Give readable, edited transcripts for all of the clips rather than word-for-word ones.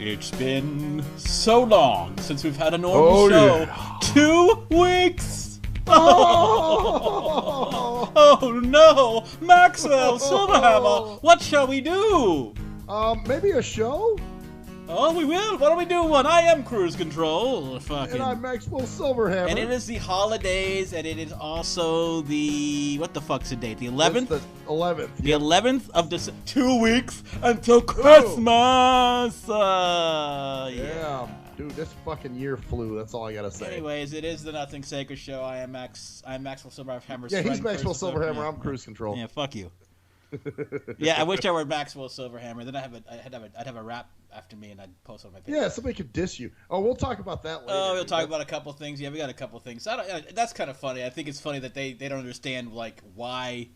It's been so long since we've had a normal show. Yeah. 2 weeks! Oh no! Maxwell, Silverhammer, what shall we do? Maybe a show? Oh, we will. Why don't we do one? I am Cruise Control. And I'm Maxwell Silverhammer. And it is the holidays, and it is also the... What the fuck's the date? The 11th? It's the 11th. The 11th of December. 2 weeks until Christmas! Yeah. Dude, this fucking year flew. That's all I gotta say. Anyways, it is the Nothing Sacred Show. I'm Maxwell Silverhammer. Yeah, he's Maxwell Silverhammer. I'm Cruise Control. Yeah, fuck you. Yeah, I wish I were Maxwell Silverhammer. Then I'd have a rap after me, and I'd post on my page. Yeah, somebody could diss you. Oh, we'll talk about that later. Oh, we'll talk about a couple things. Yeah, we got a couple things. That's kind of funny. I think it's funny that they don't understand like why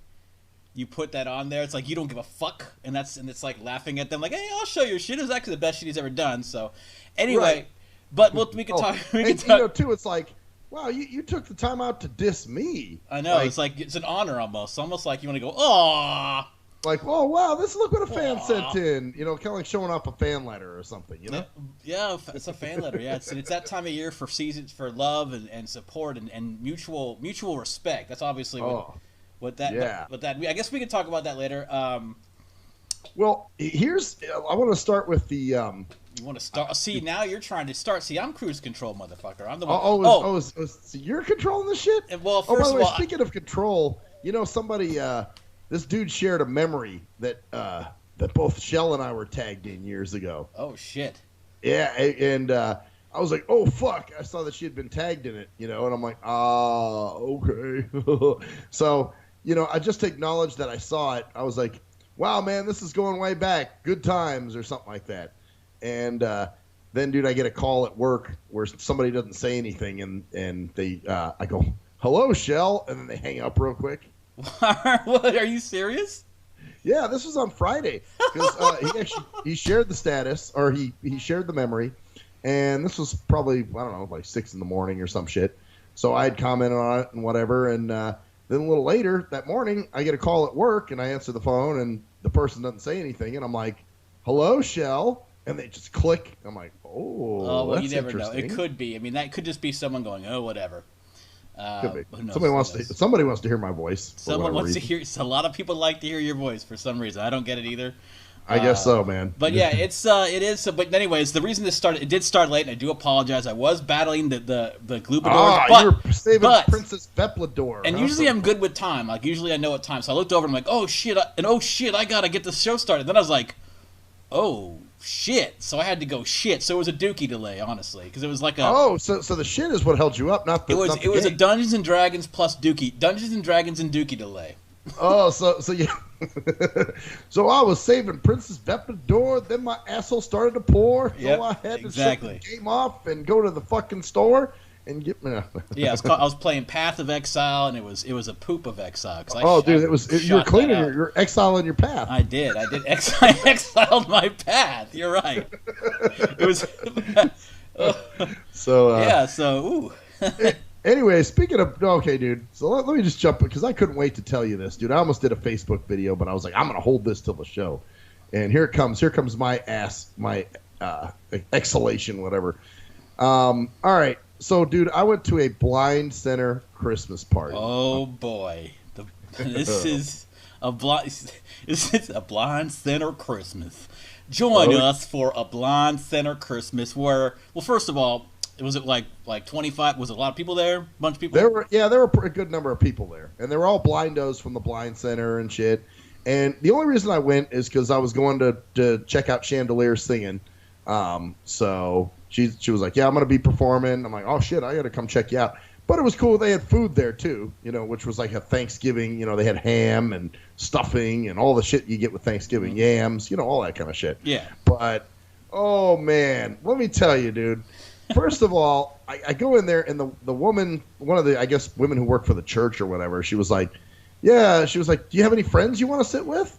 you put that on there. It's like you don't give a fuck, and it's like laughing at them like, hey, I'll show you shit. It was actually the best shit he's ever done. So anyway, right. But we can talk. We can talk. You know, too, it's like, wow, you took the time out to diss me. I know. It's like it's an honor almost. It's almost like you want to go, aww. Like, oh, wow, look what a fan sent in. You know, kind of like showing off a fan letter or something, you know? Yeah, it's a fan letter, yeah. It's that time of year for seasons, for love and support and mutual respect. That's obviously what that... Yeah. I guess we can talk about that later. Well, I want to start with the... You want to start? See, now you're trying to start. See, I'm Cruise Control, motherfucker. I'm the one... So you're controlling the shit? Well, by first the of way, all... speaking of control, you know, somebody... This dude shared a memory that both Shell and I were tagged in years ago. Oh, shit. Yeah, and I was like, oh, fuck. I saw that she had been tagged in it, you know, and I'm like, okay. So, you know, I just acknowledged that I saw it. I was like, wow, man, this is going way back. Good times or something like that. And then, dude, I get a call at work where somebody doesn't say anything, and they I go, hello, Shell, and then they hang up real quick. What? Are you serious? Yeah, this was on Friday because he shared the status, or he shared the memory, and this was probably, I don't know, like 6 a.m. or some shit. So I had commented on it and whatever, and then a little later that morning I get a call at work and I answer the phone and the person doesn't say anything and I'm like, hello, Shell, and they just click. I'm like, well, well, that's you never know. interesting. It could be. I mean, that could just be someone going, oh, whatever. Could be. Somebody wants to hear my voice. Someone wants to hear. A lot of people like to hear your voice for some reason. I don't get it either. I guess so, man. But yeah, it is. But anyways, the reason this started, it did start late, and I do apologize. I was battling the Glubadors, you were saving Princess Veplador. And usually I'm good with time. Like usually I know what time. So I looked over and I'm like, oh shit, I gotta get the show started. Then I was like, oh shit. So I had to go shit. So it was a dookie delay, honestly, because it was like a. So the shit is what held you up, not the. It was a Dungeons and Dragons plus Dungeons and Dragons and dookie delay. Oh, so yeah. So I was saving Princess Veplador, then my asshole started to pour, so I had to shut the game off and go to the fucking store and get me. Yeah, I was playing Path of Exile, and it was a poop of exile. You were cleaning your exile in your path. I did exiled my path. You're right. It was. Ooh. Anyway, speaking of, okay, dude. So let me just jump because I couldn't wait to tell you this, dude. I almost did a Facebook video, but I was like, I'm gonna hold this till the show. And here it comes. Here comes my exhalation, whatever. All right. So, dude, I went to a blind center Christmas party. Oh boy, this is a blind center Christmas. Join us for a blind center Christmas where, well, first of all, was it like 25? Was it a lot of people there? A bunch of people? There were a good number of people there, and they were all blindos from the blind center and shit. And the only reason I went is because I was going to check out Chandelier singing. So she was like, yeah, I'm going to be performing. I'm like, oh shit, I got to come check you out. But it was cool. They had food there too, you know, which was like a Thanksgiving. You know, they had ham and stuffing and all the shit you get with Thanksgiving, yams, you know, all that kind of shit. Yeah. But oh man, let me tell you, dude. First of all, I go in there, and the woman, one of the, I guess, women who work for the church or whatever, she was like, do you have any friends you want to sit with?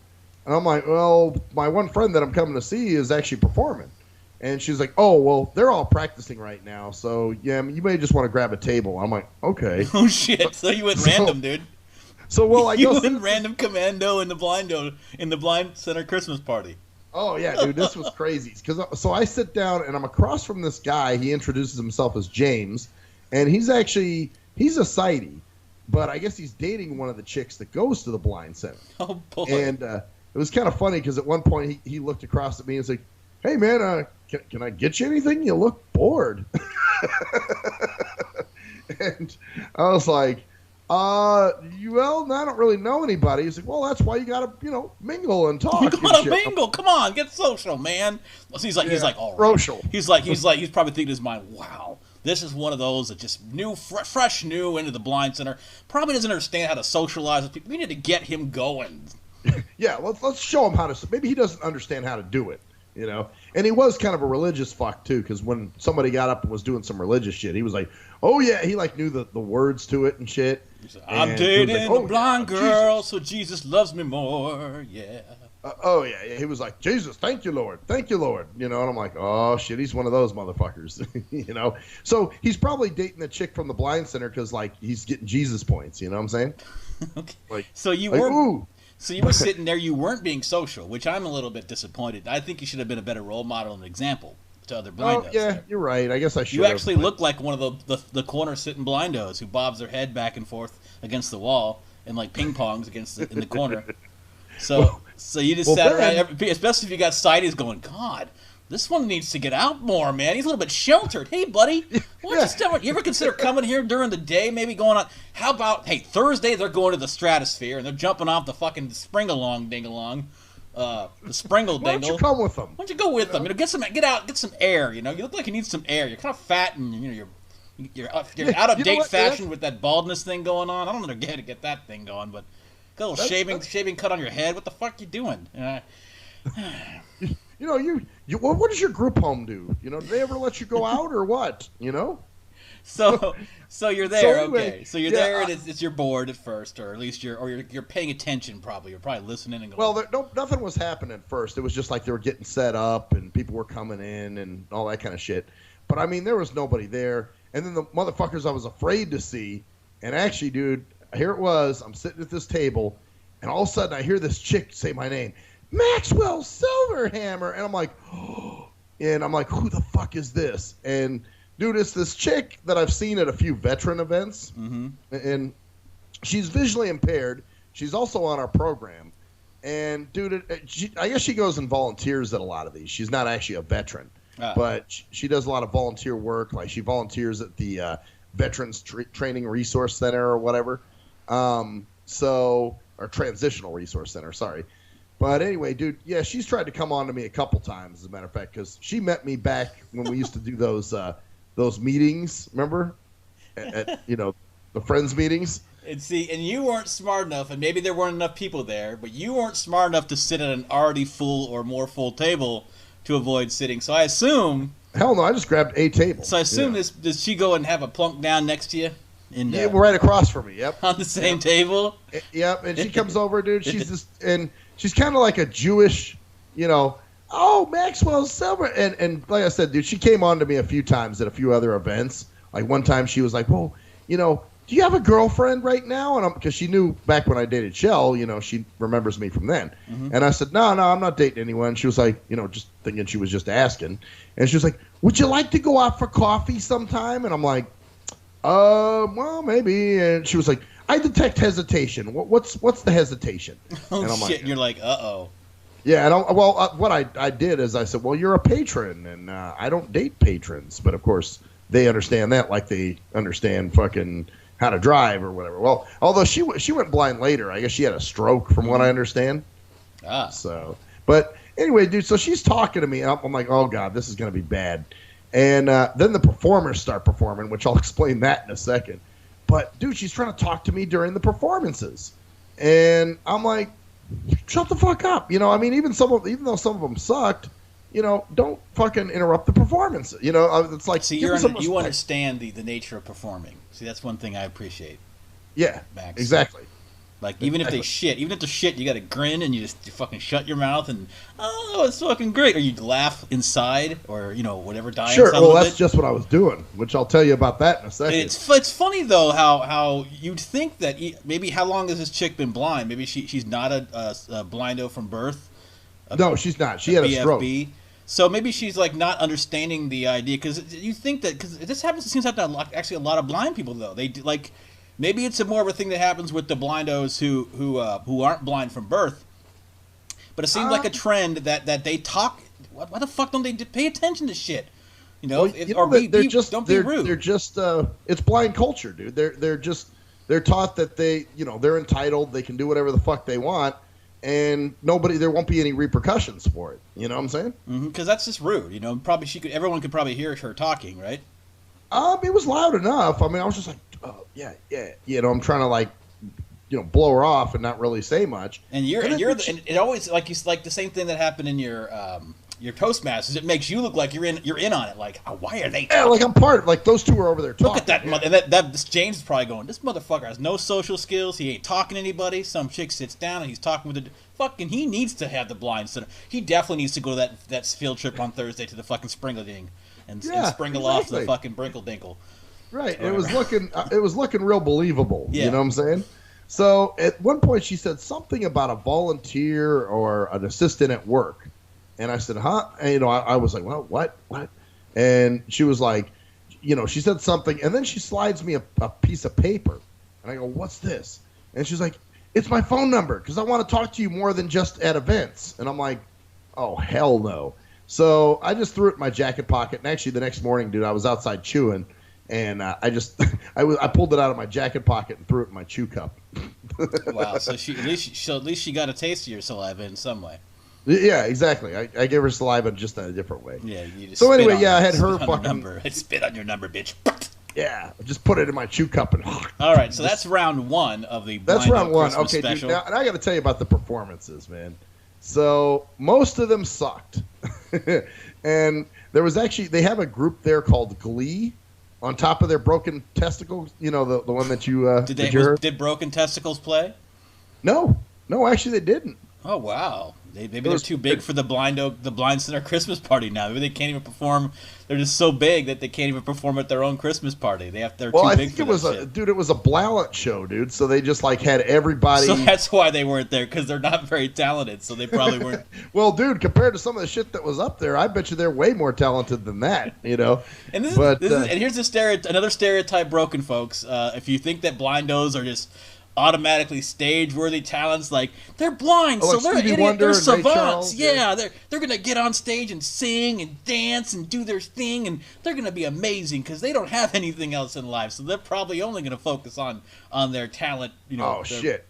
And I'm like, well, my one friend that I'm coming to see is actually performing. And she's like, oh, well, they're all practicing right now, so, yeah, you may just want to grab a table. I'm like, okay. Oh, shit. So you went random, dude. So, well, I you went random commando in the blind center Christmas party. Oh yeah, dude, this was crazy. So I sit down and I'm across from this guy. He introduces himself as James, and he's a sighty, but I guess he's dating one of the chicks that goes to the blind center. Oh boy! And it was kind of funny because at one point he looked across at me and was like, "Hey man, can I get you anything? You look bored." And I was like, well, I don't really know anybody. He's like, well, that's why you gotta, mingle and talk. You gotta mingle. Come on, get social, man. So he's like, all right. Social. He's probably thinking in his mind, wow, this is one of those that just fresh new into the blind center. Probably doesn't understand how to socialize with people. We need to get him going. Yeah, let's show him how to. Maybe he doesn't understand how to do it. And he was kind of a religious fuck too, because when somebody got up and was doing some religious shit, he was like, oh yeah, he like knew the words to it and shit. I'm dating a blind girl, so Jesus loves me more. Yeah. Yeah. He was like, Jesus, thank you, Lord. And I'm like, oh shit, he's one of those motherfuckers. So he's probably dating the chick from the blind center because like he's getting Jesus points. You know what I'm saying? Okay. Like, so you were. So you were sitting there, you weren't being social, which I'm a little bit disappointed. I think you should have been a better role model and example to other blindos. Oh, yeah, you're right. I guess I should. You actually look like one of the corner sitting blindos who bobs their head back and forth against the wall and like ping pongs in the corner. So you just sat around, especially if you got sighties going, God, this one needs to get out more, man. He's a little bit sheltered. Hey, buddy, you ever consider coming here during the day, maybe going on? How about, hey, Thursday they're going to the stratosphere and they're jumping off the fucking spring-along ding-along, the springle dingle. Why don't you come with them? Why don't you go with them? Get some air. You look like you need some air. You're kind of fat and you're out of date fashion with that baldness thing going on. I don't know how to get that thing going, but got a little shaving cut on your head. What the fuck you doing? What does your group home do? Do they ever let you go out or what? So you're there, anyway, okay. So you're there, and it's you're bored at first, or at least you're paying attention. Probably you're probably listening and going. Well, nothing was happening at first. It was just like they were getting set up, and people were coming in, and all that kind of shit. But I mean, there was nobody there. And then the motherfuckers I was afraid to see, and actually, dude, here it was. I'm sitting at this table, and all of a sudden I hear this chick say my name. Maxwell Silverhammer, and I'm like, oh, who the fuck is this? And dude, it's this chick that I've seen at a few veteran events, and she's visually impaired. She's also on our program, and dude, I guess she goes and volunteers at a lot of these. She's not actually a veteran, but she does a lot of volunteer work. Like she volunteers at the Veterans Training Resource Center or whatever, or Transitional Resource Center. Sorry. But anyway, dude, yeah, she's tried to come on to me a couple times, as a matter of fact, because she met me back when we used to do those meetings, remember? At the friends meetings. And you weren't smart enough, and maybe there weren't enough people there, but you weren't smart enough to sit at an already full or more full table to avoid sitting. So I assume... Hell no, I just grabbed a table. So I assume does she go and have a plunk down next to you? Yeah, right across from me, yep. On the same table? Yep, and she comes over, dude, she's kind of like a Jewish, oh, Maxwell Silver. And like I said, dude, she came on to me a few times at a few other events. Like one time she was like, well, do you have a girlfriend right now? And because she knew back when I dated Shell, she remembers me from then. Mm-hmm. And I said, no, I'm not dating anyone. She was like, just thinking she was just asking. And she was like, would you like to go out for coffee sometime? And I'm like, well, maybe. And she was like, I detect hesitation. What's the hesitation? Oh, and I'm shit. And you're like, uh-oh. Yeah, and what I did is I said, well, you're a patron, and I don't date patrons. But, of course, they understand that like they understand fucking how to drive or whatever. Well, although she went blind later. I guess she had a stroke from what I understand. Ah. So, but anyway, dude, so she's talking to me, and I'm like, oh, God, this is going to be bad. And then the performers start performing, which I'll explain that in a second. But, dude, she's trying to talk to me during the performances. And I'm like, shut the fuck up. Even though some of them sucked, don't fucking interrupt the performance. It's like... See, you understand the nature of performing. See, that's one thing I appreciate. Yeah, Max. Exactly. Like, even if they're shit, you gotta grin and you fucking shut your mouth and, oh, it's fucking great. Or you laugh inside or, whatever, die Sure, well, that's bit. just what I was doing, which I'll tell you about that in a second. It's funny, though, how you'd think that maybe how long has this chick been blind? Maybe she's not a blindo from birth, No, she's not. She had a stroke. BFB. So maybe she's like not understanding the idea, because you think that, because this happens, it seems like actually a lot of blind people though. They do, like, maybe it's a more of a thing that happens with the blindos who aren't blind from birth. But it seems like a trend that they talk. Why the fuck don't they pay attention to shit? You know, don't be rude. They're just it's blind culture, dude. They're taught that they're entitled. They can do whatever the fuck they want. And there won't be any repercussions for it. You know what I'm saying? Because that's just rude. You know, probably everyone could probably hear her talking, right? It was loud enough. I mean, I was just like, oh, yeah. You know, I'm trying to like, blow her off and not really say much. And it always like the same thing that happened in your Toastmasters. It makes you look like you're in on it. Like, why are they? Yeah, like I'm part of. Like those two are over there talking. Look at that mother. And this James is probably going, this motherfucker has no social skills. He ain't talking to anybody. Some chick sits down and he's talking with fucking. He needs to have the blind center. He definitely needs to go to that field trip on Thursday to the fucking Springleding and sprinkle off the fucking Brinkle Dinkle. Right. It was looking real believable. Yeah. You know what I'm saying? So at one point she said something about a volunteer or an assistant at work. And I said, huh? And, I was like, well, what? And she was like, she said something. And then she slides me a piece of paper. And I go, what's this? And she's like, it's my phone number because I want to talk to you more than just at events. And I'm like, oh, hell no. So I just threw it in my jacket pocket. And actually the next morning, dude, I was outside chewing. And I pulled it out of my jacket pocket and threw it in my chew cup. Wow. So at least she got a taste of your saliva in some way. Yeah, exactly. I gave her saliva just in a different way. Yeah. You just so anyway, I had her fucking. I spit on your number, bitch. Yeah, just put it in my chew cup and. All right, so that's round one of the. That's round one. Christmas Okay, special. dude. Now, and I got to tell you about the performances, man. So most of them sucked, and there was they have a group there called Glee. On top of their broken testicles, the one that you did Broken Testicles play? No, actually they didn't. Oh wow, maybe they're too big for the blind center Christmas party now. Maybe they can't even perform. They're just so big that they can't even perform at their own Christmas party. They're too big for that shit. It was a Blowett show, dude. So they just had everybody. So that's why they weren't there, because they're not very talented. So they probably weren't. Well, dude, compared to some of the shit that was up there, I bet you they're way more talented than that. And here's another stereotype broken, folks. If you think that blindos are just automatically stage-worthy talents, like they're blind, so they're idiots, they're savants. Yeah, they're gonna get on stage and sing and dance and do their thing, and they're gonna be amazing because they don't have anything else in life, so they're probably only gonna focus on their talent. Shit,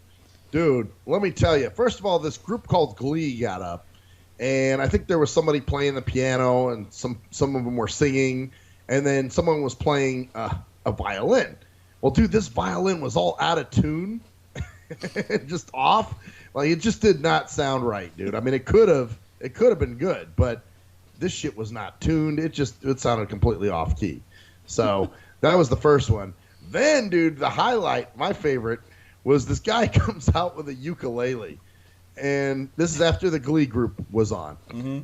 dude. Let me tell you. First of all, this group called Glee got up, and I think there was somebody playing the piano, and some of them were singing, and then someone was playing a violin. Well, dude, this violin was all out of tune, just off. Like it just did not sound right, dude. I mean, it could have been good, but this shit was not tuned. It sounded completely off key. So that was the first one. Then, dude, the highlight, my favorite, was this guy comes out with a ukulele, and this is after the Glee group was on,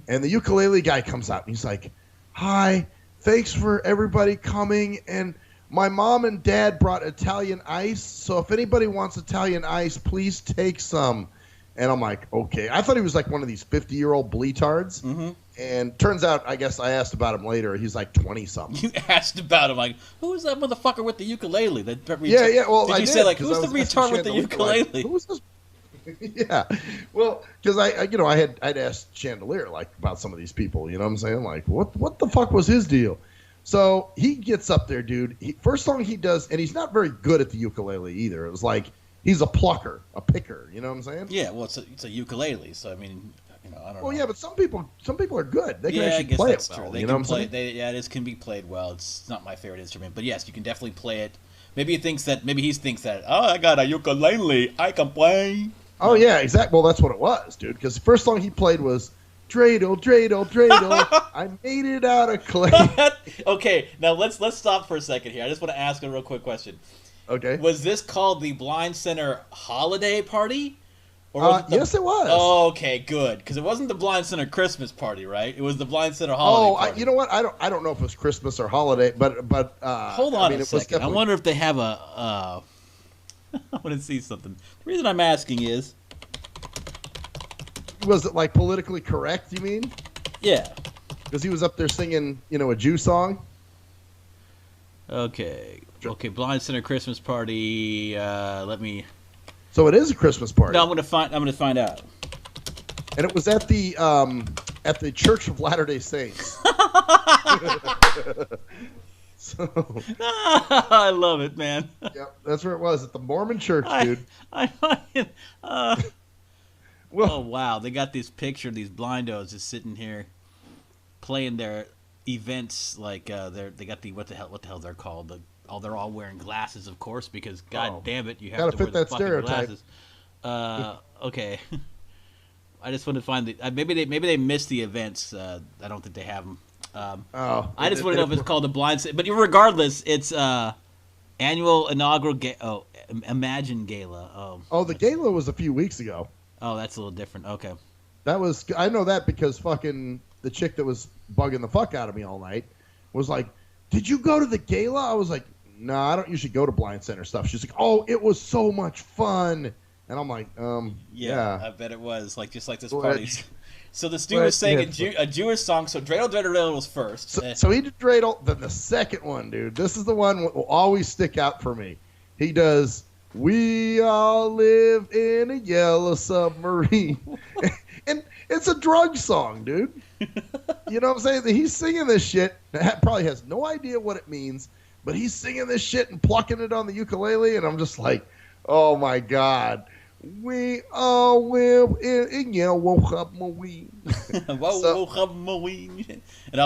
and the ukulele guy comes out and he's like, "Hi, thanks for everybody coming and." My mom and dad brought Italian ice, so if anybody wants Italian ice, please take some. And I'm like, okay. I thought he was like one of these 50-year-old bleatards. And turns out, I guess I asked about him later. He's like 20-something. You asked about him, like, who is that motherfucker with the ukulele? Yeah. Well, did you say, like, who's the retard with the ukulele? Like, who is this? Yeah. Well, because I'd asked Chandelier, like, about some of these people. You know what I'm saying? Like, what the fuck was his deal? So he gets up there, dude. First song he does, and he's not very good at the ukulele either. It was like he's a picker. You know what I'm saying? Yeah. Well, it's a ukulele, so I mean, I don't know. Well, yeah, but some people are good. They can actually play it well. They can play. It can be played well. It's not my favorite instrument, but yes, you can definitely play it. Maybe he thinks that. Oh, I got a ukulele. I can play. Oh yeah, exactly. Well, that's what it was, dude. Because the first song he played was. Dreidel, dreidel, dreidel. I made it out of clay. Okay, now let's stop for a second here. I just want to ask a real quick question. Okay. Was this called the Blind Center Holiday Party? Or was yes, it was. Oh, okay, good. Because it wasn't the Blind Center Christmas Party, right? It was the Blind Center Holiday Party. You know what? I don't know if it was Christmas or holiday, but hold on a second. Definitely... I wonder if they have a. I want to see something. The reason I'm asking is. Was it like politically correct? You mean? Yeah. Because he was up there singing, a Jew song. Okay. Blind Center Christmas Party. Let me. So it is a Christmas party. No, I'm gonna find out. And it was at the Church of Latter-day Saints. So, I love it, man. Yep, that's where it was, at the Mormon church, dude. Oh wow, they got this picture of these blindos just sitting here playing their events like they got the what the hell they're called. They're all wearing glasses, of course, because god damn it, you have to wear the fucking glasses. Okay. I just want to find maybe they missed the events. I don't think they have them. I just want to know if it's called the Blind. But regardless, it's annual inaugural Imagine Gala. The gala was a few weeks ago. Oh, that's a little different. Okay. I know that because fucking the chick that was bugging the fuck out of me all night was like, "Did you go to the gala?" I was like, "No, I don't usually go to Blind Center stuff." She's like, "Oh, it was so much fun." And I'm like, yeah. I bet it was just like this party. So this dude was saying a Jewish song. So Dreidel Dreidel was first. So he did Dreidel. Then the second one, dude. This is the one that will always stick out for me. He does, "We all live in a yellow submarine." And it's a drug song, dude. You know what I'm saying? He's singing this shit. Probably has no idea what it means, but he's singing this shit and plucking it on the ukulele. And I'm just like, oh my God. We all live in yellow submarine. And all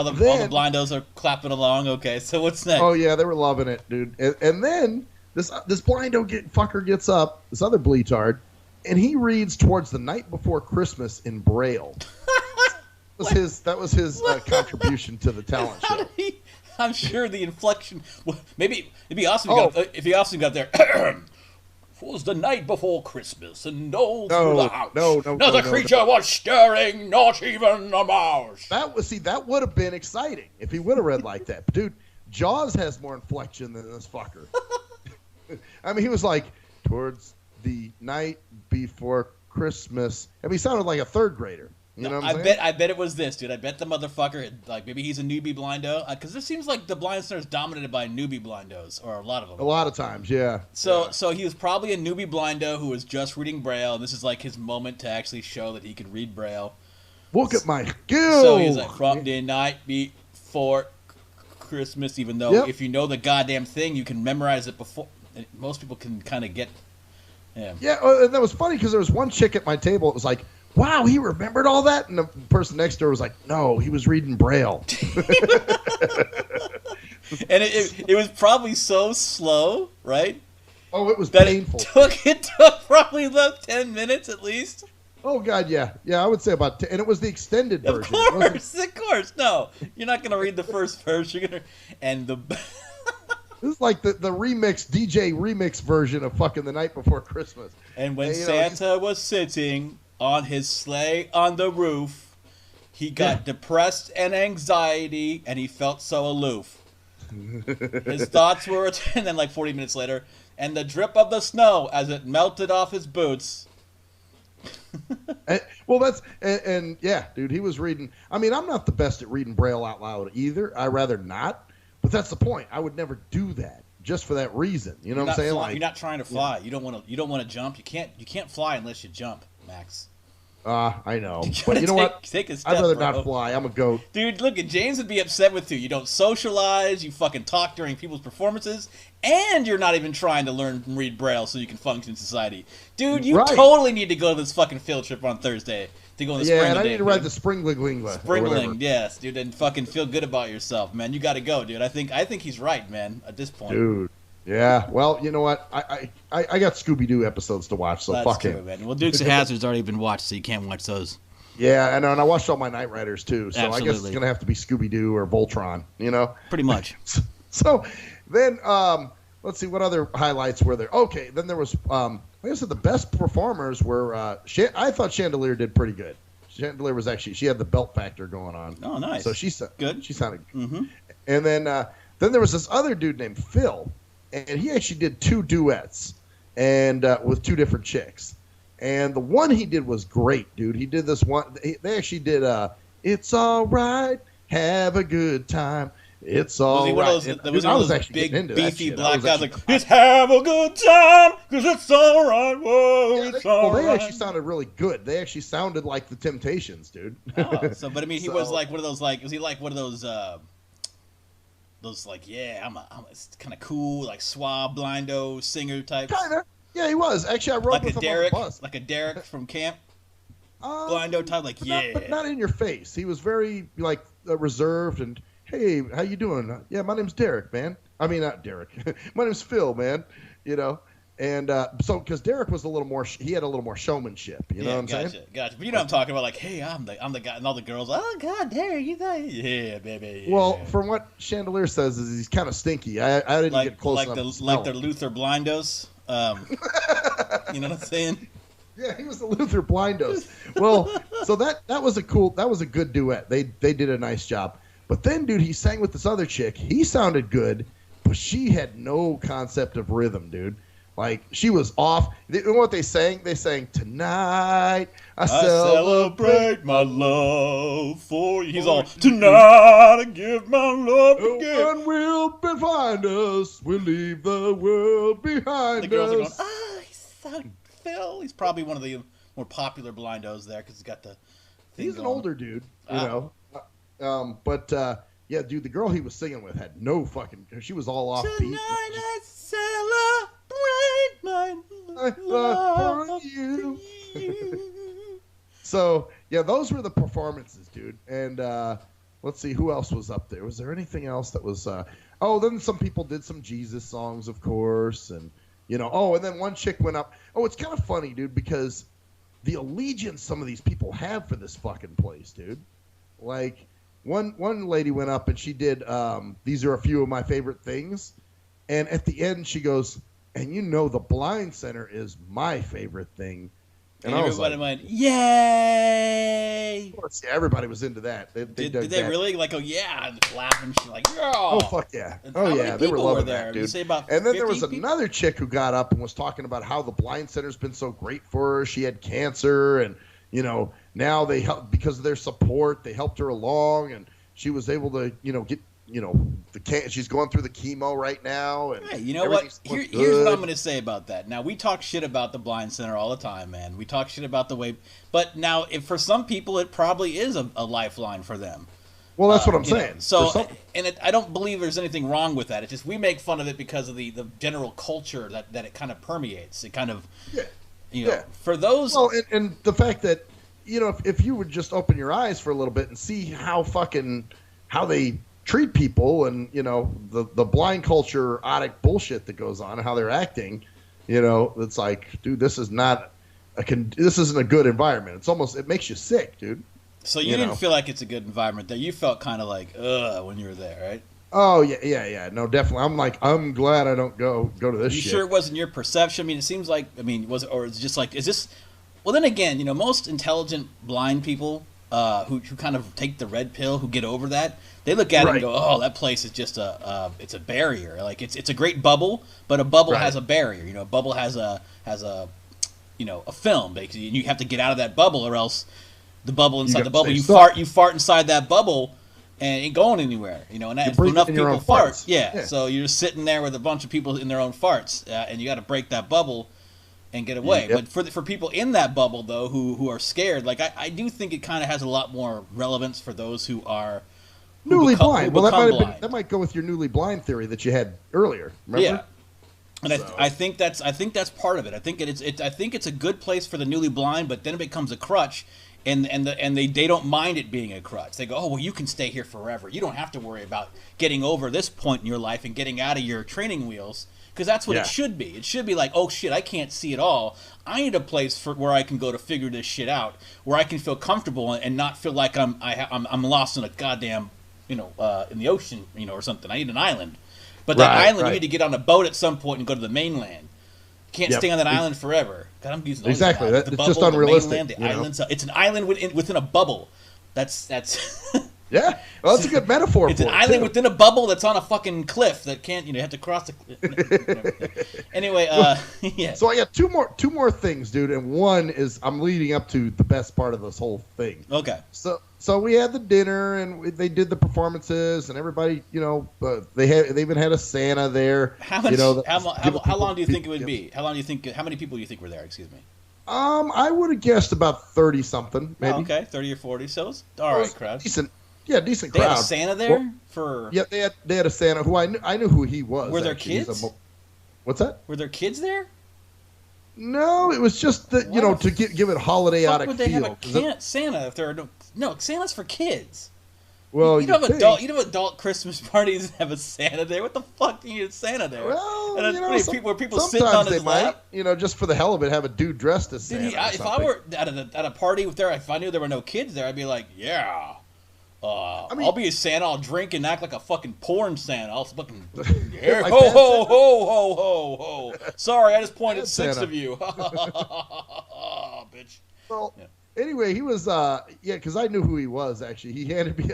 the blindos are clapping along. Okay, so what's next? Oh yeah, they were loving it, dude. And then this blindo fucker gets up, this other bleatard, and he reads Towards the Night Before Christmas in Braille. That was his contribution to the talent show. I'm sure the inflection. Well, maybe it'd be awesome if he also got there. Was the night before Christmas, and all through the house. No, the creature was stirring, not even a mouse. That would have been exciting if he would have read like that. But dude, Jaws has more inflection than this fucker. I mean, he was like, "Towards the night before Christmas." I mean, he sounded like a third grader. You know what I'm saying? I bet it was this, dude. I bet the motherfucker, maybe he's a newbie blindo. Because it seems like the Blind Center is dominated by newbie blindos, or a lot of them. A lot of times, yeah. So he was probably a newbie blindo who was just reading Braille, and this is like his moment to actually show that he could read Braille. Look at my skill! So he's like, "From the night before Christmas," even though if you know the goddamn thing, you can memorize it before. Most people can kind of get... Yeah, and that was funny because there was one chick at my table that was like, "Wow, he remembered all that?" And the person next door was like, "No, he was reading Braille." And it was probably so slow, right? Oh, it was painful. It took probably about 10 minutes at least. Oh, God, yeah. Yeah, I would say about 10. And it was the extended version. Of course. No, you're not going to read the first verse. You're going to... And the... This is like the DJ remix version of fucking The Night Before Christmas. And when Santa was sitting on his sleigh on the roof, he got depressed and anxiety, and he felt so aloof. His thoughts were, and then 40 minutes later, and the drip of the snow as it melted off his boots. And yeah, dude, he was reading. I mean, I'm not the best at reading Braille out loud either. I'd rather not. But that's the point. I would never do that just for that reason. You know what I'm saying? You're not trying to fly. Yeah. You don't want to jump. You can't fly unless you jump, Max. I know. But you know what? Take a step, I'd rather not fly. I'm a goat. Dude, look, James would be upset with you. You don't socialize. You fucking talk during people's performances. And you're not even trying to learn and read Braille so you can function in society. Dude, you totally need to go to this fucking field trip on Thursday. To go on the and I need to ride the Springling. Springling, yes, dude, and fucking feel good about yourself, man. You got to go, dude. I think he's right, man. At this point, dude. Yeah. Well, you know what? I got Scooby-Doo episodes to watch, so fuck true, him. Man. Well, Dukes of Hazzard's already been watched, so you can't watch those. Yeah, I know, and I watched all my Knight Riders too, so Absolutely. I guess it's gonna have to be Scooby-Doo or Voltron. You know, pretty much. So then, let's see what other highlights were there. Okay, then there was, like I said, the best performers were. I thought Chandelier did pretty good. Chandelier was she had the belt factor going on. Oh, nice. So she sounded good. Mm-hmm. And then there was this other dude named Phil, and he actually did 2 duets and with 2 different chicks. And the one he did was great, dude. He did this one. They actually did "It's All Right, Have a Good Time." It's all right. There was one of those big, beefy black guys like, "Let's have a good time, because it's all right, whoa, yeah, it's all right." They actually sounded really good. They actually sounded like the Temptations, dude. But I mean, he was like one of those, like, was he like one of those like, yeah, I'm it's kind of cool, like suave, blindo, singer type? Kind of. Yeah, he was. Actually, I rode like with a him Derek, on the bus. like a Derek from camp? Blindo type, like, yeah. But not in your face. He was very, like, reserved and, "Hey, how you doing? Yeah, my name's Derek, man. I mean, not Derek. My name's Phil, man." You know? And so, because Derek was a little more, he had a little more showmanship. You know what I'm saying? Gotcha. But you know what I'm talking about? Like, hey, I'm the guy, and all the girls, "Oh God, Derek, you thought, yeah, baby." Yeah. Well, from what Chandelier says, is he's kind of stinky. I didn't get close enough. Like the Luther Blindos. You know what I'm saying? Yeah, he was the Luther Blindos. Well, so that was a good duet. They did a nice job. But then, dude, he sang with this other chick. He sounded good, but she had no concept of rhythm, dude. Like, she was off. You know what they sang? They sang, "Tonight I celebrate my love for you." He's all, "Tonight I give my love no again." one will find us. We'll leave the world behind The girls are going, us. he's so Phil. He's probably one of the more popular blindos there because he's got the thing He's an going. older dude, you know. But yeah, dude, the girl he was singing with had no fucking. She was all off beat. Tonight I celebrate my love for you. So yeah, those were the performances, dude. And let's see who else was up there. Was there anything else that was? Then some people did some Jesus songs, of course, and you know. Oh, and then one chick went up. Oh, it's kind of funny, dude, because the allegiance some of these people have for this fucking place, dude. Like. One lady went up and she did, "These are a few of my favorite things." And at the end she goes, "And you know the Blind Center is my favorite thing." And everybody went, "Yay!" Of course, yeah, everybody was into that. Did they really? Like, "Oh, yeah," and laughing. She's like, "Yeah." Oh, fuck yeah. And oh, yeah. They were loving there? that, dude. You say about and then there was 50 another chick who got up and was talking about how the Blind Center's been so great for her. She had cancer and, you know, now they help because of their support. They helped her along and she was able to, you know, get, you know, she's going through the chemo right now. And hey, you know what? Here's what I'm going to say about that. Now, we talk shit about the Blind Center all the time, man. We talk shit about the way, but now, if for some people, it probably is a lifeline for them. Well, that's what I'm saying. Know, so, I don't believe there's anything wrong with that. It's just we make fun of it because of the general culture that it kind of permeates. It kind of, you know, for those. Well, and the fact that, you know, if you would just open your eyes for a little bit and see how they treat people and, you know, the blind culture, otic bullshit that goes on and how they're acting, you know, it's like, dude, this isn't a good environment. It makes you sick, dude. So you didn't feel like it's a good environment there. You felt kind of like, ugh, when you were there, right? Oh, yeah. No, definitely. I'm glad I don't go to this shit. You sure it wasn't your perception? I mean, it seems like, was it, or is it just like, is this, well, then again, you know, most intelligent blind people who kind of take the red pill, who get over that, they look at it and go, oh, that place is just it's a barrier. Like, it's a great bubble, but a bubble has a barrier. You know, a bubble has a you know, a film, basically. And you have to get out of that bubble or else the bubble inside the bubble, you fart inside that bubble and it ain't going anywhere, you know. And if enough people fart, so you're just sitting there with a bunch of people in their own farts, and you got to break that bubble and get away. But for people in that bubble though, who are scared, like I do think it kind of has a lot more relevance for those who are newly blind. Well, that might go with your newly blind theory that you had earlier. Remember? Yeah. And I think that's part of it. I think it's a good place for the newly blind, but then it becomes a crutch. And they don't mind it being a crutch. They go, oh, well, you can stay here forever. You don't have to worry about getting over this point in your life and getting out of your training wheels, because that's what it should be. It should be like, oh shit, I can't see it all. I need a place where I can go to figure this shit out, where I can feel comfortable and not feel like I'm lost in a goddamn, you know, in the ocean, you know, or something. I need an island, but that island you need to get on a boat at some point and go to the mainland. Can't stay on that island forever. God, I'm using those exactly. It's just unrealistic. The mainland, the islands. It's an island within a bubble. That's. Yeah, well, that's a good metaphor. It's an island within a bubble that's on a fucking cliff that can't, you have to cross the cliff. Anyway, yeah. So I got two more things, dude, and one is I'm leading up to the best part of this whole thing. Okay. So we had the dinner and they did the performances and everybody, they even had a Santa there. How long do you think it would be? How many people do you think were there? Excuse me. I would have guessed about 30 something, maybe. Oh, okay, 30 or 40. So it's all right, crowd. Decent. Yeah, decent crowd. They had a Santa there for. Yeah, they had a Santa who I knew who he was. Were there kids? What's that? Were there kids there? No, it was just that to give it holiday-otic feel. Would they have a Santa if there are no Santa's for kids? Well, you don't have adult Christmas parties and have a Santa there. What the fuck do you need a Santa there? Well, were people sitting on his lap? Just for the hell of it, have a dude dressed as Santa. If I were at a party there, if I knew there were no kids there, I'd be like, yeah. I'll be a Santa. I'll drink and act like a fucking porn Santa. I'll fucking like ho ho ho ho ho ho. Sorry, I just pointed six of you. Bitch. Well, anyway, he was because I knew who he was. Actually, he handed me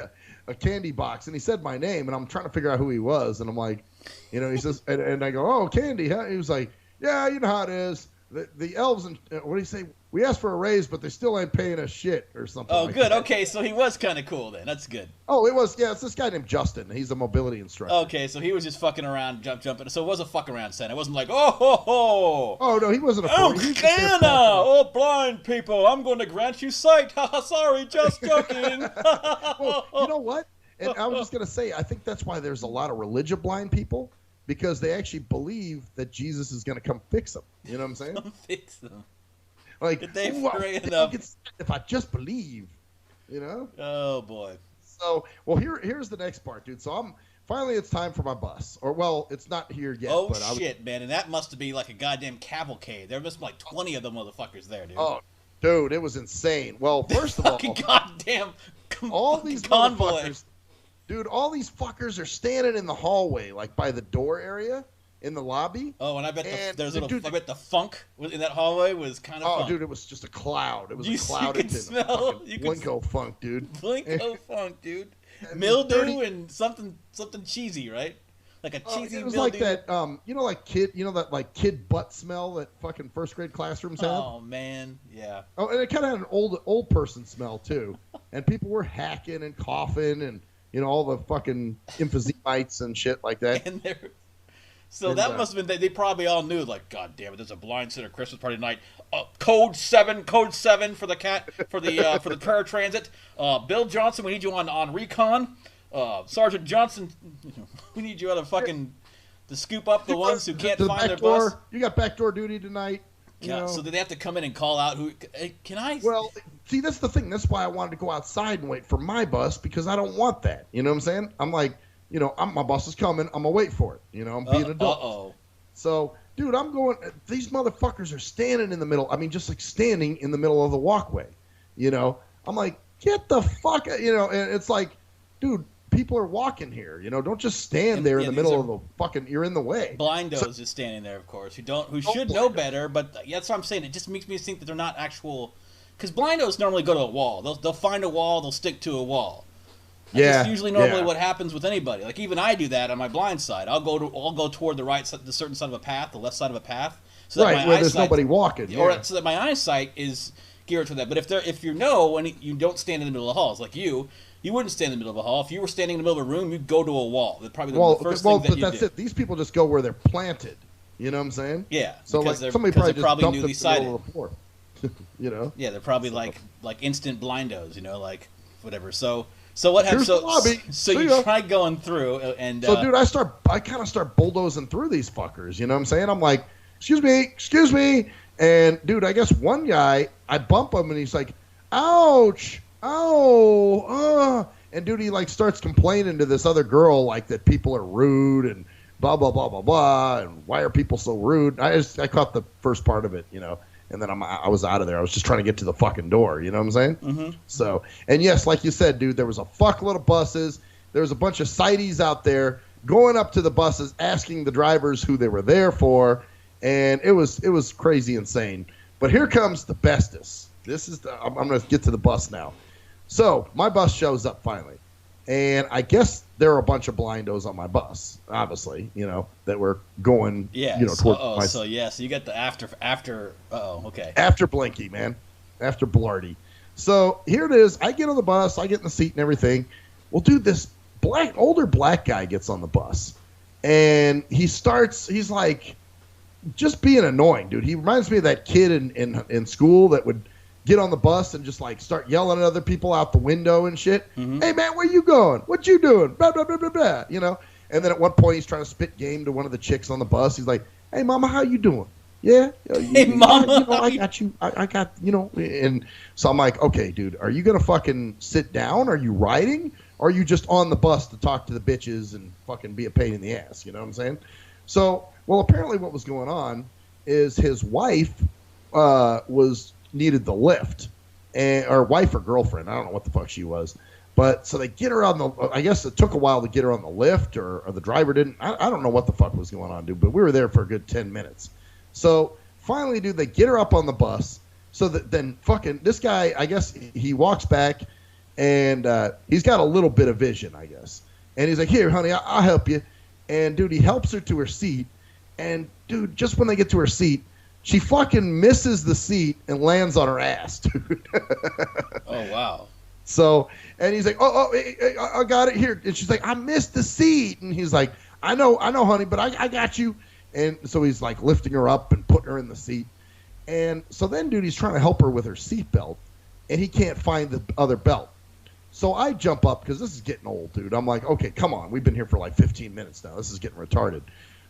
a candy box and he said my name, and I'm trying to figure out who he was, and I'm like, he says, and I go, oh, candy, huh? He was like, yeah, you know how it is. The elves and what do you say? We asked for a raise, but they still ain't paying us shit or something. Oh, like good. That. Okay, so he was kind of cool then. That's good. Oh, it was. Yeah, it's this guy named Justin. He's a mobility instructor. Okay, so he was just fucking around, jumping. So it was a fuck around Santa. It wasn't like, oh ho ho. Oh no, he wasn't a. I'm Santa. Oh, blind people, I'm going to grant you sight. Sorry, just joking. Well, you know what? And I was just gonna say, I think that's why there's a lot of religious blind people. Because they actually believe that Jesus is going to come fix them. You know what I'm saying? Come fix them. Like, if I just believe, Oh, boy. So, well, here's the next part, dude. So finally it's time for my bus. Or, well, it's not here yet. Oh, shit, man. And that must be like a goddamn cavalcade. There must be like 20 of them motherfuckers there, dude. Oh, dude, it was insane. Well, first of all. Goddamn all these motherfuckers. Dude, all these fuckers are standing in the hallway, like by the door area in the lobby. Oh, and I bet the funk in that hallway was kind of fun. Oh, dude, it was just a cloud. It was a cloud. You could smell. Blinko funk, dude. Blinko funk, dude. Mildew and something cheesy, right? Like a cheesy mildew. It was like that, that kid butt smell that fucking first grade classrooms have. Oh, man, yeah. Oh, and it kind of had an old person smell, too. And people were hacking and coughing and... all the fucking emphysemites and shit like that. That must have been, they probably all knew, like, God damn it, there's a blind Center Christmas party tonight. Code 7 for the for the paratransit. Bill Johnson, we need you on recon. Sergeant Johnson, we need you to scoop up the ones who can't find their bus. You got backdoor duty tonight. So they have to come in and call out who? Can I? Well, see, that's the thing. That's why I wanted to go outside and wait for my bus because I don't want that. You know what I'm saying? I'm like, my bus is coming. I'm gonna wait for it. I'm being an adult. Uh-oh. So, dude, I'm going. These motherfuckers are standing in the middle. I mean, just like standing in the middle of the walkway. I'm like, get the fuck. And it's like, dude. People are walking here, don't just stand there in the middle of the fucking. You're in the way. Blindos is standing there, of course. Who should know better, but that's what I'm saying. It just makes me think that they're not actual. Because blindos normally go to a wall. They'll find a wall. They'll stick to a wall. That's usually normally what happens with anybody. Like even I do that on my blind side. I'll go toward the certain side of a path, the left side of a path, so that where there's nobody walking, or so that my eyesight is geared to that. But if you don't stand in the middle of the halls like you. You wouldn't stand in the middle of a hall. If you were standing in the middle of a room, you'd go to a wall. That's probably the first thing that you do. Well, that's it. These people just go where they're planted. You know what I'm saying? Yeah. So like somebody probably just dumped newly sighted. The floor. Yeah, they're probably like instant blindos. Like whatever. So what happens? So you try going through and. So dude, I kind of start bulldozing through these fuckers. You know what I'm saying? I'm like, excuse me, and dude, I guess one guy, I bump him and he's like, ouch. And dude, he like starts complaining to this other girl like that people are rude and blah blah blah blah blah and why are people so rude? I caught the first part of it, and then I was out of there. I was just trying to get to the fucking door, you know what I'm saying? Mm-hmm. So, and yes, like you said, dude, there was a fuckload of buses. There was a bunch of sighties out there going up to the buses, asking the drivers who they were there for, and it was crazy insane. But here comes the bestest. I'm going to get to the bus now. So my bus shows up finally, And I guess there were a bunch of blindos on my bus, obviously, that were going, Yeah. towards my... So you got the after. Oh, okay. After Blinky, man. After Blarty. So here it is. I get on the bus. I get in the seat and everything. Well, dude, this older black guy gets on the bus. And he's like, just being annoying, dude. He reminds me of that kid in school that would get on the bus and just like start yelling at other people out the window and shit. Mm-hmm. Hey man, where you going? What you doing? Blah blah blah blah blah. And then at one point he's trying to spit game to one of the chicks on the bus. He's like, "Hey mama, how you doing? Yeah, hey mama, I got you. I got And so I'm like, okay, dude, are you gonna fucking sit down? Are you riding? Or are you just on the bus to talk to the bitches and fucking be a pain in the ass? You know what I'm saying? So, well, apparently what was going on is his wife needed the lift, or wife or girlfriend. I don't know what the fuck she was. But so they get her on the, I guess it took a while to get her on the lift, or the driver didn't. I don't know what the fuck was going on, dude, but we were there for a good 10 minutes. So finally, dude, they get her up on the bus. So that then fucking this guy, I guess he walks back and he's got a little bit of vision, I guess. And he's like, here, honey, I'll help you. And dude, he helps her to her seat. And dude, just when they get to her seat, she fucking misses the seat and lands on her ass, dude. Oh, wow. So, and he's like, hey, I got it here. And she's like, I missed the seat. And he's like, I know, honey, but I got you. And so he's like lifting her up and putting her in the seat. And so then, dude, he's trying to help her with her seatbelt, and he can't find the other belt. So I jump up because this is getting old, dude. I'm like, okay, come on. We've been here for like 15 minutes now. This is getting retarded.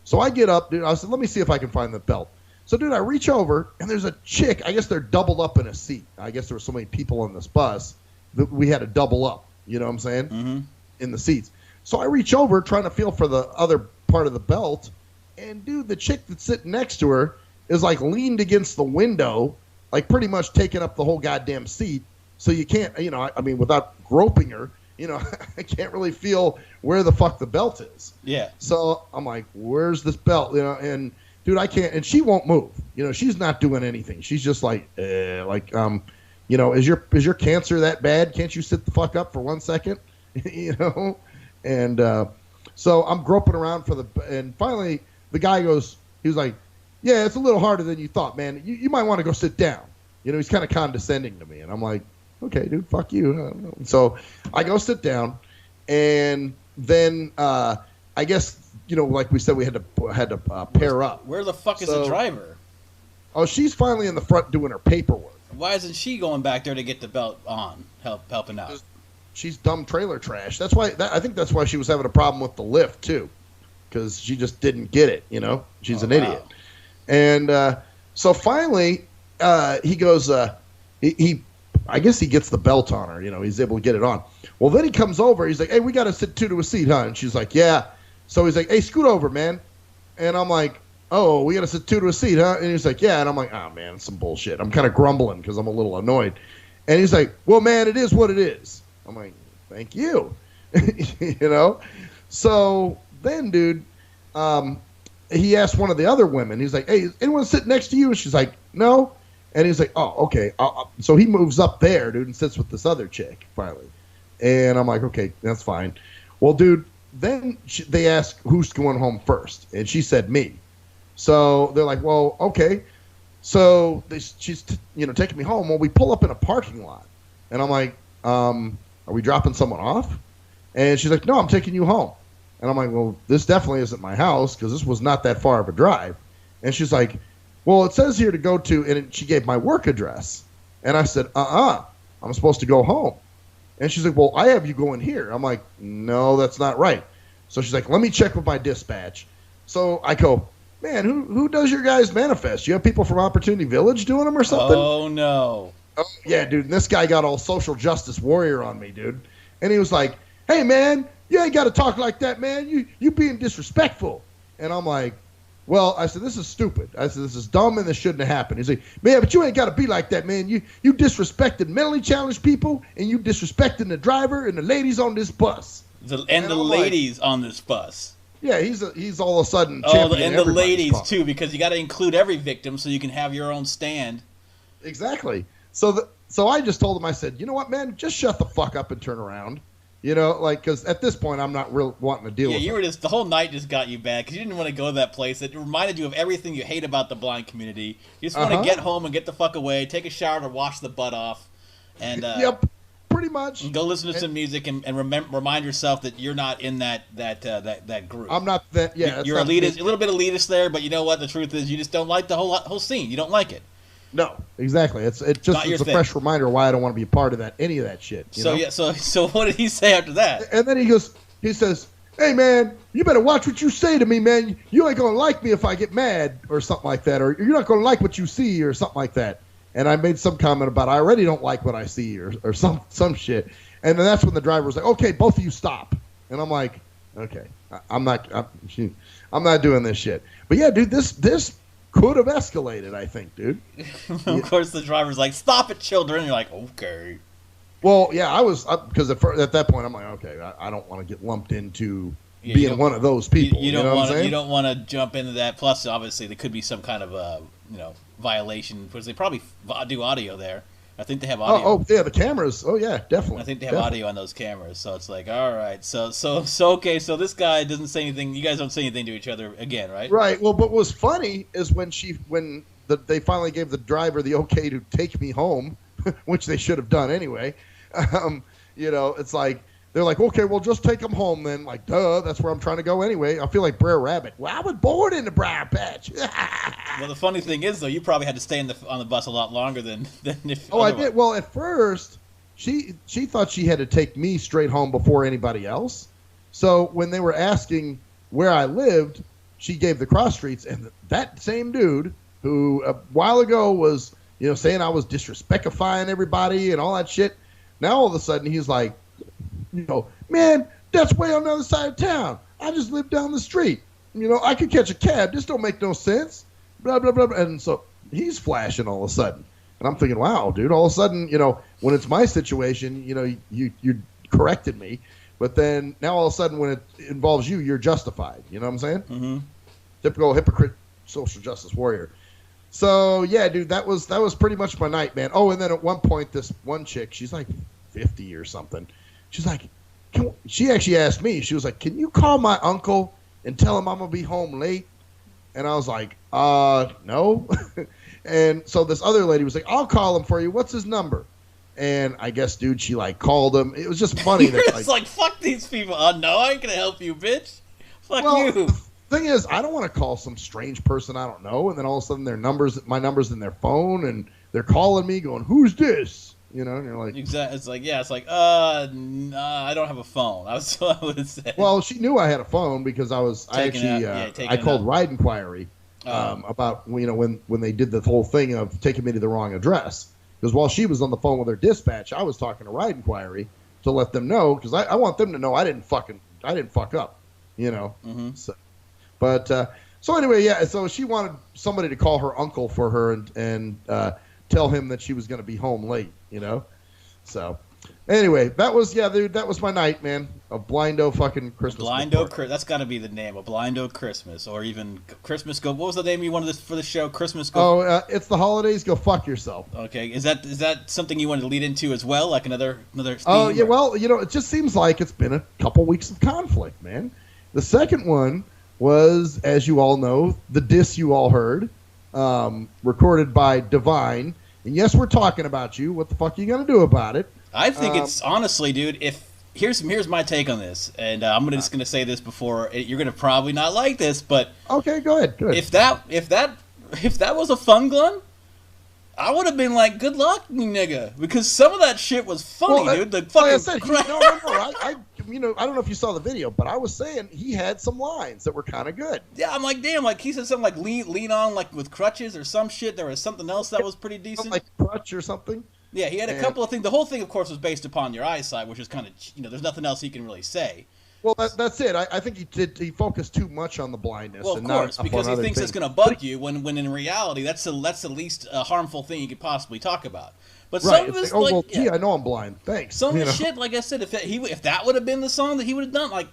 So I get up, dude. I said, let me see if I can find the belt. So, dude, I reach over, and there's a chick. I guess they're doubled up in a seat. I guess there were so many people on this bus that we had to double up, you know what I'm saying, mm-hmm. in the seats. So I reach over trying to feel for the other part of the belt, and, dude, the chick that's sitting next to her is, like, leaned against the window, like pretty much taking up the whole goddamn seat. So you can't, I mean, without groping her, I can't really feel where the fuck the belt is. Yeah. So I'm like, where's this belt? And dude, I can't, and she won't move. She's not doing anything. She's just like, is your cancer that bad? Can't you sit the fuck up for 1 second? And so I'm groping around and finally the guy goes, he was like, yeah, it's a little harder than you thought, man. You might want to go sit down. He's kind of condescending to me, and I'm like, okay, dude, fuck you. So I go sit down, and then I guess like we said, we had to pair up. Where the fuck is the driver? Oh, she's finally in the front doing her paperwork. Why isn't she going back there to get the belt on, helping out? She's dumb trailer trash. That's why. I think that's why she was having a problem with the lift too, because she just didn't get it. She's an idiot. And so finally, he goes. I guess he gets the belt on her. He's able to get it on. Well, then he comes over. He's like, "Hey, we got to sit two to a seat, huh?" And she's like, "Yeah." So he's like, "Hey, scoot over, man." And I'm like, "Oh, we got to sit two to a seat, huh?" And he's like, "Yeah." And I'm like, "Oh man, some bullshit." I'm kind of grumbling because I'm a little annoyed. And he's like, "Well, man, it is what it is." I'm like, "Thank you." So then, dude, he asked one of the other women. He's like, "Hey, is anyone sitting next to you?" And she's like, "No." And he's like, "Oh, okay." So he moves up there, dude, and sits with this other chick finally. And I'm like, "Okay, that's fine." Well, dude, then they ask who's going home first, and she said me. So they're like, "Well, okay." So she's taking me home. Well, we pull up in a parking lot, and I'm like, "Are we dropping someone off?" And she's like, "No, I'm taking you home." And I'm like, "Well, this definitely isn't my house because this was not that far of a drive." And she's like, "Well, it says here to go to," and she gave my work address. And I said, I'm supposed to go home. And she's like, "Well, I have you going here." I'm like, "No, that's not right." So she's like, "Let me check with my dispatch." So I go, "Man, who does your guys' manifest? You have people from Opportunity Village doing them or something?" Oh, no. Oh, yeah, dude. And this guy got all social justice warrior on me, dude. And he was like, "Hey, man, you ain't got to talk like that, man. You being disrespectful." And I'm like, "Well," I said, "this is stupid." I said, "This is dumb and this shouldn't have happened." He's like, "Man, but you ain't got to be like that, man. You disrespected mentally challenged people, and you disrespecting the driver and the ladies on this bus." The ladies on this bus. Yeah, he's all of a sudden and the ladies cause. Too, because you got to include every victim so you can have your own stand. Exactly. So I just told him, I said, "You know what, man? Just shut the fuck up and turn around." You know, like, because at this point, I'm not real wanting to deal with it. Yeah, you were just, the whole night just got you bad because you didn't want to go to that place. It reminded you of everything you hate about the blind community. You just want to get home and get the fuck away, take a shower to wash the butt off, and yep, pretty much. And go listen to some music and remind yourself that you're not in that group. I'm not that. Yeah, you're elitist, a little bit elitist there, but you know what? The truth is, you just don't like the whole scene. You don't like it. No, exactly. It's a fresh reminder why I don't want to be a part of any of that shit. You know? So what did he say after that? And then he says, "Hey man, you better watch what you say to me, man. You ain't gonna like me if I get mad or something like that, or you're not gonna like what you see or something like that." And I made some comment about I already don't like what I see or some shit. And then that's when the driver was like, "Okay, both of you stop." And I'm like, "Okay, I'm not doing this shit." But yeah, dude, this could have escalated, I think, dude. Of course, the driver's like, "Stop it, children." And you're like, "Okay." Well, yeah, I was because at that point I'm like, okay, I don't want to get lumped into being one of those people. You don't want to jump into that. Plus, obviously, there could be some kind of violation because they probably do audio there. I think they have audio. Oh yeah, the cameras. Oh yeah, definitely. I think they have audio on those cameras, so it's like, all right, so okay, so this guy doesn't say anything. You guys don't say anything to each other again, right? Right. Well, but what was funny is when they finally gave the driver the okay to take me home, which they should have done anyway. It's like they're like, okay, well, just take them home then. Like, duh, that's where I'm trying to go anyway. I feel like Brer Rabbit. Well, I was born in the Briar Patch. Well, the funny thing is, though, you probably had to stay on the bus a lot longer than if. Oh, otherwise. I did. Well, at first, she thought she had to take me straight home before anybody else. So when they were asking where I lived, she gave the cross streets, and that same dude who a while ago was, saying I was disrespectifying everybody and all that shit. Now all of a sudden he's like, man, that's way on the other side of town. I just live down the street. I could catch a cab. This don't make no sense. Blah, blah, blah. And so he's flashing all of a sudden. And I'm thinking, wow, dude, all of a sudden, when it's my situation, you corrected me. But then now all of a sudden when it involves you, you're justified. You know what I'm saying? Mm-hmm. Typical hypocrite social justice warrior. So, yeah, dude, that was pretty much my night, man. Oh, and then at one point, this one chick, she's like 50 or something. She's like, she actually asked me, she was like, "Can you call my uncle and tell him I'm going to be home late?" And I was like, no. And so this other lady was like, "I'll call him for you. What's his number?" And I guess, dude, she like called him. It was just funny. It's like, fuck these people. Oh, no, I ain't going to help you, bitch. Fuck you. The thing is, I don't want to call some strange person I don't know, and then all of a sudden my number's in their phone, and they're calling me going, "Who's this?" And you're like, exactly. It's like, I don't have a phone. That's what I would say. Well, she knew I had a phone because I called Ride Inquiry about when they did the whole thing of taking me to the wrong address. Because while she was on the phone with her dispatch, I was talking to Ride Inquiry to let them know, because I want them to know I didn't fuck up, Mm-hmm. So anyway, yeah. So she wanted somebody to call her uncle for her and tell him that she was going to be home late. So anyway, that was my night, man. A blindo fucking Christmas. That's got to be the name. A blindo Christmas, or even Christmas Go. What was the name you wanted for the show? Christmas Go. Oh, it's the holidays. Go fuck yourself. Okay, is that something you wanted to lead into as well, like another? Oh yeah, well, it just seems like it's been a couple weeks of conflict, man. The second one was, as you all know, the diss you all heard, recorded by Devine. And yes, we're talking about you. What the fuck are you going to do about it? I think it's honestly, dude, here's my take on this, and I'm just going to say this before you're going to probably not like this, but okay, go ahead. If that was a fun gun, I would have been like, "Good luck, nigga," because some of that shit was funny, dude. The fucking like I said, I don't know if you saw the video, but I was saying he had some lines that were kind of good. Yeah, I'm like, damn, like he said something like lean on like with crutches or some shit. There was something else that was pretty decent, like crutch or something. Yeah, he had a couple of things. The whole thing, of course, was based upon your eyesight, which is kind of, there's nothing else he can really say. Well, that's it. I think he focused too much on the blindness. Well, of course, because he thinks it's going to bug you, when in reality, that's the least harmful thing you could possibly talk about. But some of this, I know I'm blind. Thanks. Some of the shit, like I said, if that would have been the song that he would have done, like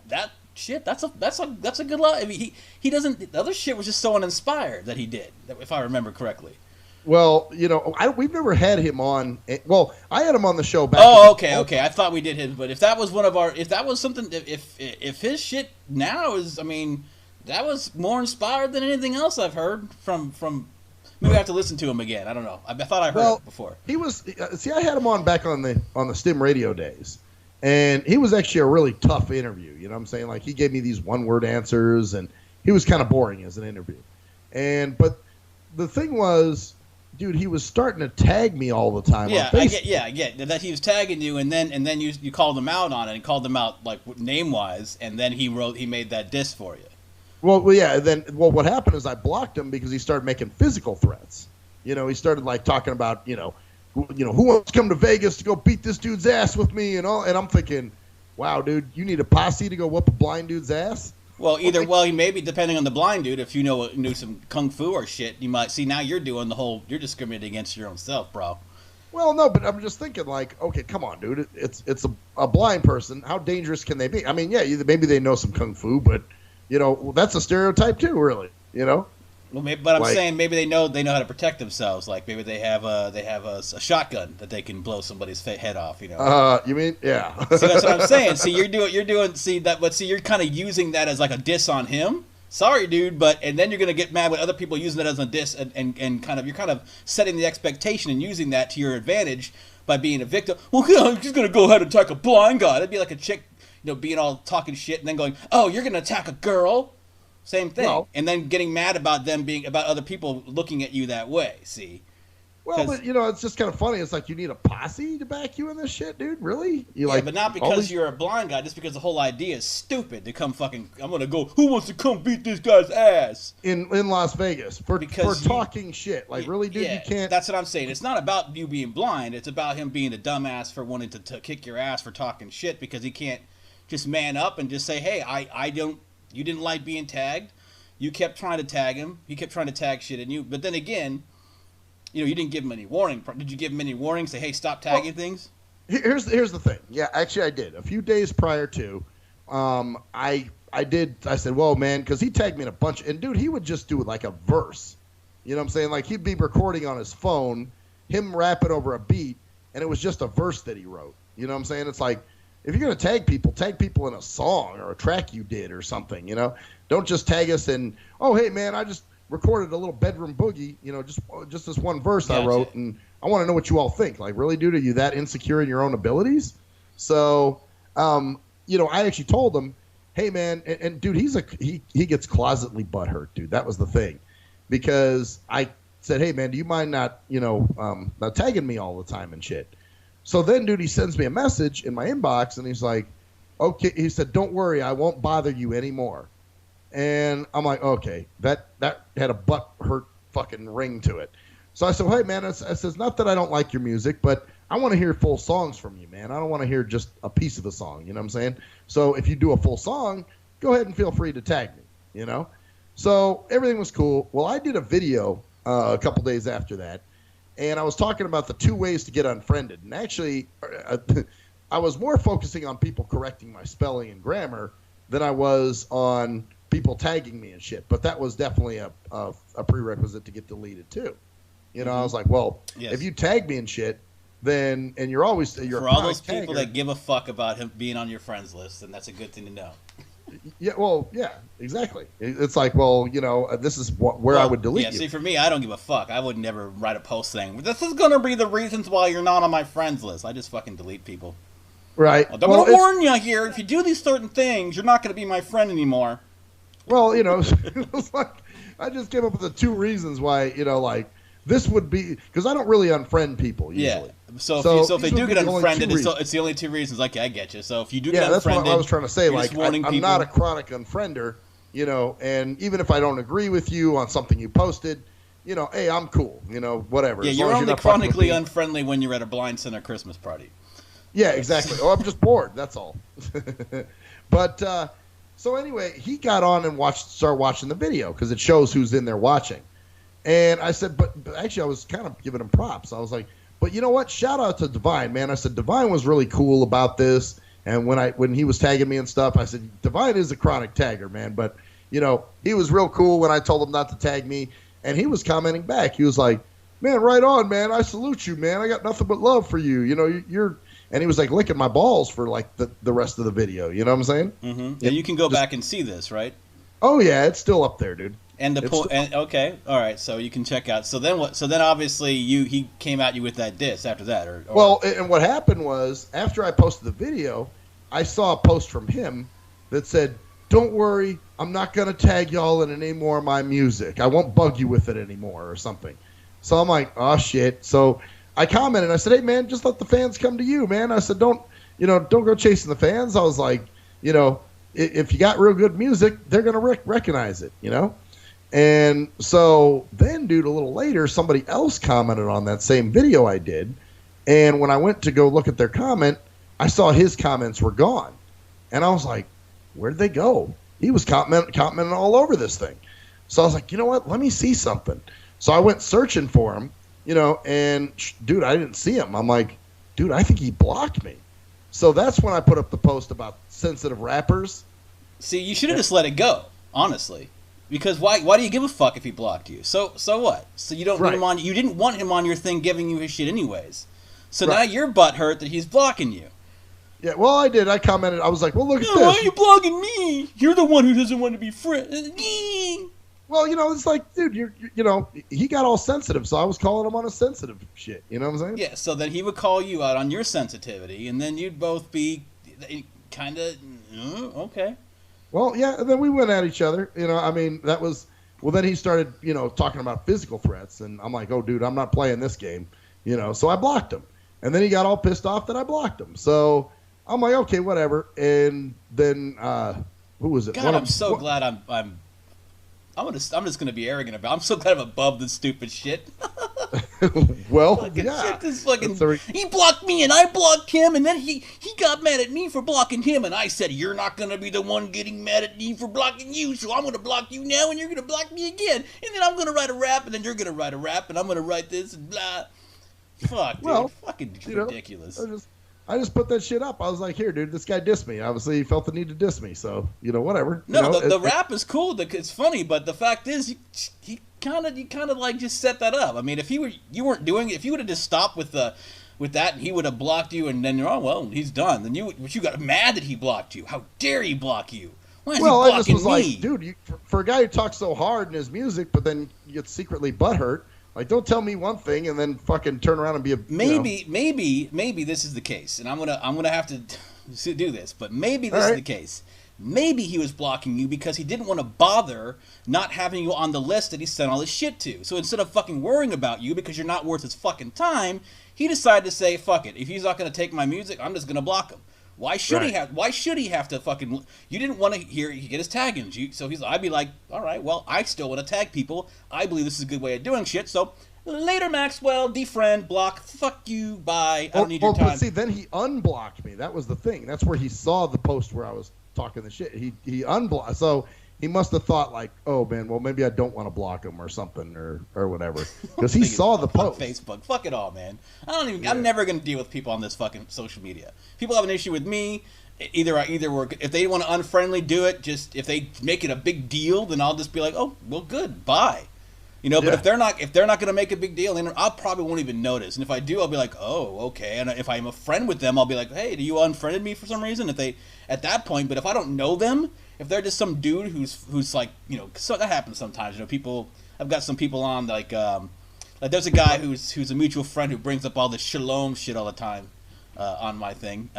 that shit, that's a good line. I mean, he doesn't. The other shit was just so uninspired that he did, if I remember correctly. Well, we've never had him on. Well, I had him on the show back. Oh, okay. I thought we did his, but if that was if that was something, if his shit now is, I mean, that was more inspired than anything else I've heard from. Maybe I have to listen to him again. I don't know. I thought I heard it before. He was. See, I had him on back on the STEM radio days, and he was actually a really tough interview. You know what I'm saying? Like, he gave me these one-word answers, and he was kind of boring as an interview. But the thing was, dude, he was starting to tag me all the time. Yeah, I get that he was tagging you, and then you called him out on it, and called him out like name wise, and then he made that diss for you. Well, yeah. Then, what happened is I blocked him because he started making physical threats. He started like talking about who wants to come to Vegas to go beat this dude's ass with me and all. And I'm thinking, wow, dude, you need a posse to go whoop a blind dude's ass. Well, maybe depending on the blind dude, if you knew some kung fu or shit, you might see now you're discriminating against your own self, bro. Well, no, but I'm just thinking like, okay, come on, dude, it's a blind person. How dangerous can they be? I mean, yeah, maybe they know some kung fu, but that's a stereotype too, really. Well, but I'm saying maybe they know how to protect themselves. Like maybe they have a shotgun that they can blow somebody's head off. You mean yeah? See, that's what I'm saying. See, you're kind of using that as like a diss on him. Sorry, dude, and then you're gonna get mad with other people using that as a diss, and you're kind of setting the expectation and using that to your advantage by being a victim. Well, I'm just gonna go ahead and attack a blind guy. That'd be like a chick, being all talking shit and then going, oh, you're gonna attack a girl. Same thing, well, and then getting mad about other people looking at you that way. See, well, but it's just kind of funny. It's like you need a posse to back you in this shit, dude. Really? But not because you're a blind guy. Just because the whole idea is stupid to come fucking. I'm gonna go. Who wants to come beat this guy's ass in Las Vegas for talking shit? Like, really, dude, you can't. That's what I'm saying. It's not about you being blind. It's about him being a dumbass for wanting to kick your ass for talking shit because he can't just man up and just say, hey, I don't. You didn't like being tagged. You kept trying to tag him. He kept trying to tag shit in you. But then again, you didn't give him any warning. Did you give him any warning? Say, hey, stop tagging things? Here's the thing. Yeah, actually I did. A few days prior to, I said, whoa, man, because he tagged me in a bunch. And, dude, he would just do like a verse. You know what I'm saying? Like, he'd be recording on his phone, him rapping over a beat, and it was just a verse that he wrote. You know what I'm saying? It's like, if you're going to tag people in a song or a track you did or something, Don't just tag us in, oh, hey, man, I just recorded a little bedroom boogie, just this one verse I wrote, and I want to know what you all think. Like, really, dude, are you that insecure in your own abilities? So, I actually told him, hey, man, and dude, he gets closetly butthurt, dude. That was the thing. Because I said, hey, man, do you mind not tagging me all the time and shit? So then, dude, he sends me a message in my inbox, and he's like, okay, he said, don't worry, I won't bother you anymore. And I'm like, okay, that had a butt hurt fucking ring to it. So I said, hey, man, I says, not that I don't like your music, but I want to hear full songs from you, man. I don't want to hear just a piece of the song, you know what I'm saying? So if you do a full song, go ahead and feel free to tag me, So everything was cool. Well, I did a video a couple days after that, and I was talking about the 2 ways to get unfriended. And actually, I was more focusing on people correcting my spelling and grammar than I was on people tagging me and shit. But that was definitely a prerequisite to get deleted too. I was like, well, if you tag me and shit, then and you're always for all those people that give a fuck about him being on your friends list, then that's a good thing to know. Yeah, well, yeah, exactly. It's like, well, this is where I would delete you. See, for me, I don't give a fuck. I would never write a post saying, this is going to be the reasons why you're not on my friends list. I just fucking delete people. Right. I'm going to warn you here, if you do these certain things, you're not going to be my friend anymore. Well, it was like, I just came up with the 2 reasons why, this would be, because I don't really unfriend people usually. Yeah. So if they do get unfriended, it's the only 2 reasons. Okay, I get you. So if you do get unfriended, that's what I was trying to say. Like, I'm not a chronic unfriender, and even if I don't agree with you on something you posted, hey, I'm cool, whatever. Yeah, you're only chronically unfriendly when you're at a blind center Christmas party. Yeah, exactly. I'm just bored. That's all. But so anyway, he got on and started watching the video because it shows who's in there watching. And I said, but actually, I was kind of giving him props. I was like, but you know what? Shout out to Devine, man. I said, Devine was really cool about this. And when he was tagging me and stuff, I said, Devine is a chronic tagger, man. But, he was real cool when I told him not to tag me. And he was commenting back. He was like, man, right on, man. I salute you, man. I got nothing but love for you. You know, you're. And he was like licking my balls for like the rest of the video. You know what I'm saying? Mm-hmm. Yeah, you can go back and see this, right? Oh yeah, it's still up there, dude. And the point. Okay, all right. So you can check out. So then what? So then obviously he came at you with that diss after that, or well, and what happened was after I posted the video, I saw a post from him that said, "Don't worry, I'm not gonna tag y'all in any more of my music. I won't bug you with it anymore," or something. So I'm like, "Oh shit!" So I commented. I said, "Hey man, just let the fans come to you, man." I said, "Don't go chasing the fans." I was like, if you got real good music, they're gonna recognize it, And so then, dude, a little later, somebody else commented on that same video I did, and when I went to go look at their comment, I saw his comments were gone, and I was like, "Where'd they go?" He was commenting all over this thing. So I was like, "You know what? Let me see something." So I went searching for him. And dude, I didn't see him. I'm like, dude, I think he blocked me. So that's when I put up the post about sensitive rappers. See, you should have just let it go, honestly. Because why do you give a fuck if he blocked you? So what? So you don't need him on. You didn't want him on your thing giving you his shit anyways. So now you're butthurt that he's blocking you. Yeah, well, I did. I commented. I was like, well, look at this. Why are you blocking me? You're the one who doesn't want to be friends. Well, it's like, dude, he got all sensitive, so I was calling him on a sensitive shit. You know what I'm saying? Yeah, so then he would call you out on your sensitivity, and then you'd both be kind of, okay. Well, yeah, and then we went at each other. That was, well, then he started, talking about physical threats, and I'm like, oh, dude, I'm not playing this game, so I blocked him. And then he got all pissed off that I blocked him. So I'm like, okay, whatever. And then, who was it? God, I'm so glad I'm just gonna be arrogant about it. I'm so glad I'm above this stupid shit. Well, yeah. He blocked me and I blocked him, and then he got mad at me for blocking him, and I said, "You're not gonna be the one getting mad at me for blocking you, so I'm gonna block you now, and you're gonna block me again, and then I'm gonna write a rap, and then you're gonna write a rap, and I'm gonna write this and blah." Fuck, dude, fucking ridiculous. I just put that shit up. I was like, here, dude, this guy dissed me. Obviously, he felt the need to diss me. So, whatever. No, the rap is cool. It's funny, but the fact is, you kind of like just set that up. I mean, if you weren't doing it, if you would have just stopped with that, and he would have blocked you, and then he's done. Then you got mad that he blocked you. How dare he block you? Why is he blocking I just was me? Like, dude, for a guy who talks so hard in his music, but then you get secretly butthurt. Like, don't tell me one thing and then fucking turn around and be a maybe this is the case, and I'm gonna have to do this, but maybe this is the case. Maybe he was blocking you because he didn't want to bother not having you on the list that he sent all his shit to. So instead of fucking worrying about you because you're not worth his fucking time, he decided to say, "Fuck it. If he's not gonna take my music, I'm just gonna block him." Why should he have? Why should he have to fucking? You didn't want to hear he get his tag in, so I'd be like, all right, well, I still want to tag people. I believe this is a good way of doing shit. So later, Maxwell, defriend, block, fuck you, bye. I don't need your time. But see, then he unblocked me. That was the thing. That's where he saw the post where I was talking the shit. He unblocked. So he must have thought like, oh man, well maybe I don't want to block him or something or whatever because he saw the post. Facebook, fuck it all, man. I'm never gonna deal with people on this fucking social media. People have an issue with me. Either if they want to unfriendly do it, just if they make it a big deal, then I'll just be like, oh well, good, bye. But if they're not gonna make a big deal, then I probably won't even notice. And if I do, I'll be like, oh okay. And if I'm a friend with them, I'll be like, hey, do you unfriended me for some reason? If they at that point, but if I don't know them. If they're just some dude who's like, so that happens sometimes. People, I've got some people on like there's a guy who's a mutual friend who brings up all this shalom shit all the time on my thing.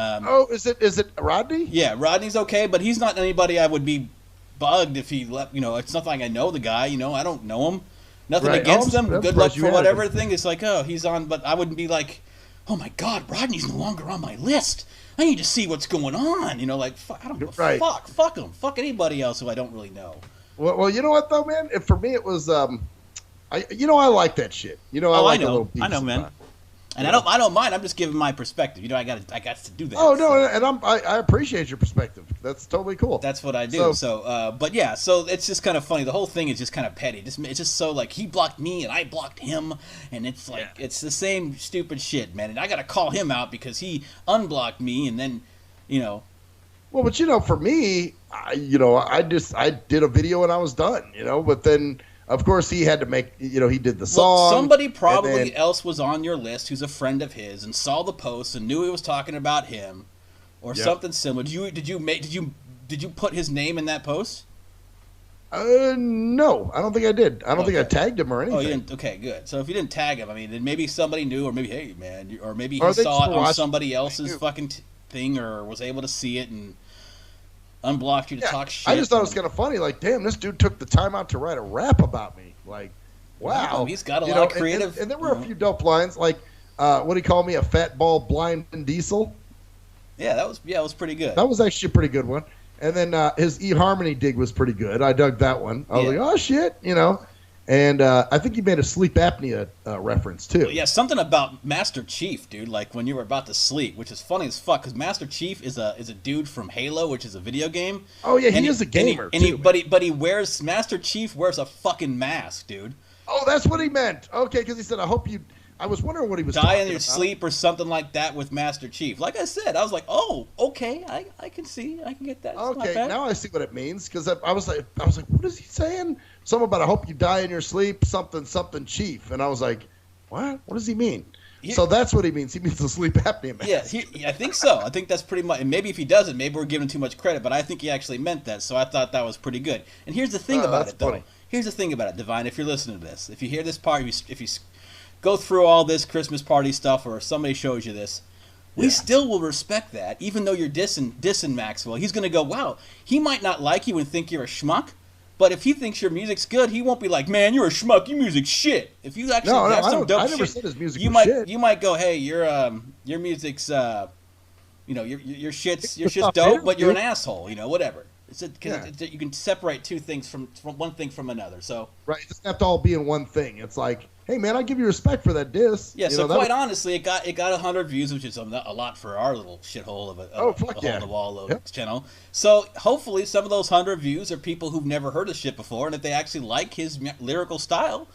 Is it Rodney? Yeah, Rodney's okay, but he's not anybody I would be bugged if he left. It's not like I know the guy. I don't know him. Nothing against him. Good luck for whatever thing. It's like, oh, he's on, but I wouldn't be like, oh my God, Rodney's no longer on my list. I need to see what's going on. Fuck, I don't give a fuck. Fuck him. Fuck anybody else who I don't really know. Well, you know what though, man? For me, it was I like that shit. I like a little piece. I know, man. And I don't mind. I'm just giving my perspective. I got to do that. Oh no, and I appreciate your perspective. That's totally cool. That's what I do. But yeah, so it's just kind of funny. The whole thing is just kind of petty. It's just so like he blocked me and I blocked him, and it's like it's the same stupid shit, man. And I got to call him out because he unblocked me, and then, Well, but for me, I did a video and I was done, But then of course, he had to make, he did the Well, song. somebody probably else was on your list who's a friend of his and saw the post and knew he was talking about him, or something similar. Did you put his name in that post? No, I don't think I did. I don't think I tagged him or anything. Oh, you didn't? Okay, good. So if you didn't tag him, I mean, then maybe somebody knew, or maybe, hey, man, or maybe he saw it on somebody else's fucking thing, or was able to see it and unblocked you to talk shit. I just thought it was kind of funny. Like, damn, this dude took the time out to write a rap about me. Like, wow. He's got a lot of creative. And there were a few dope lines, like, what do you call me, a fat bald blind diesel? Yeah, that was pretty good. That was actually a pretty good one. And then his eHarmony dig was pretty good. I dug that one. I was like, oh, shit, And I think he made a sleep apnea reference, too. Well, yeah, something about Master Chief, dude, like when you were about to sleep, which is funny as fuck, because Master Chief is a dude from Halo, which is a video game. Oh, yeah, he is a gamer, too. But he wears, Master Chief wears a fucking mask, dude. Oh, that's what he meant. Okay, because he said, I was wondering what he was talking about. Die in your sleep or something like that with Master Chief. Like I said, I was like, oh, okay, I can get that. Okay, now I see what it means, because I was like, what is he saying? Something about, I hope you die in your sleep, something Chief. And I was like, what? What does he mean? So that's what he means. He means the sleep apnea mask. Yeah, I think so. I think that's pretty much, and maybe if he doesn't, maybe we're giving too much credit, but I think he actually meant that, so I thought that was pretty good. And here's the thing about it, though. Funny. Here's the thing about it, Devine, if you're listening to this. If you hear this part, if you go through all this Christmas party stuff, or somebody shows you this, we still will respect that, even though you're dissing Maxwell. He's going to go, wow, he might not like you and think you're a schmuck, but if he thinks your music's good, he won't be like, man, you're a schmuck, your music's shit. If you actually have some dope shit, I never said his music was shit. You might go, hey, your music's, your shit's dope, but you're an asshole, whatever. You can separate two things from one thing from another. So right, it doesn't have to all be in one thing. It's like, hey man, I give you respect for that diss. Yeah, so quite honestly, it got 100 views, which is a lot for our little shithole of a hole in the wall channel. So hopefully, some of those 100 views are people who've never heard of shit before, and if they actually like his lyrical style,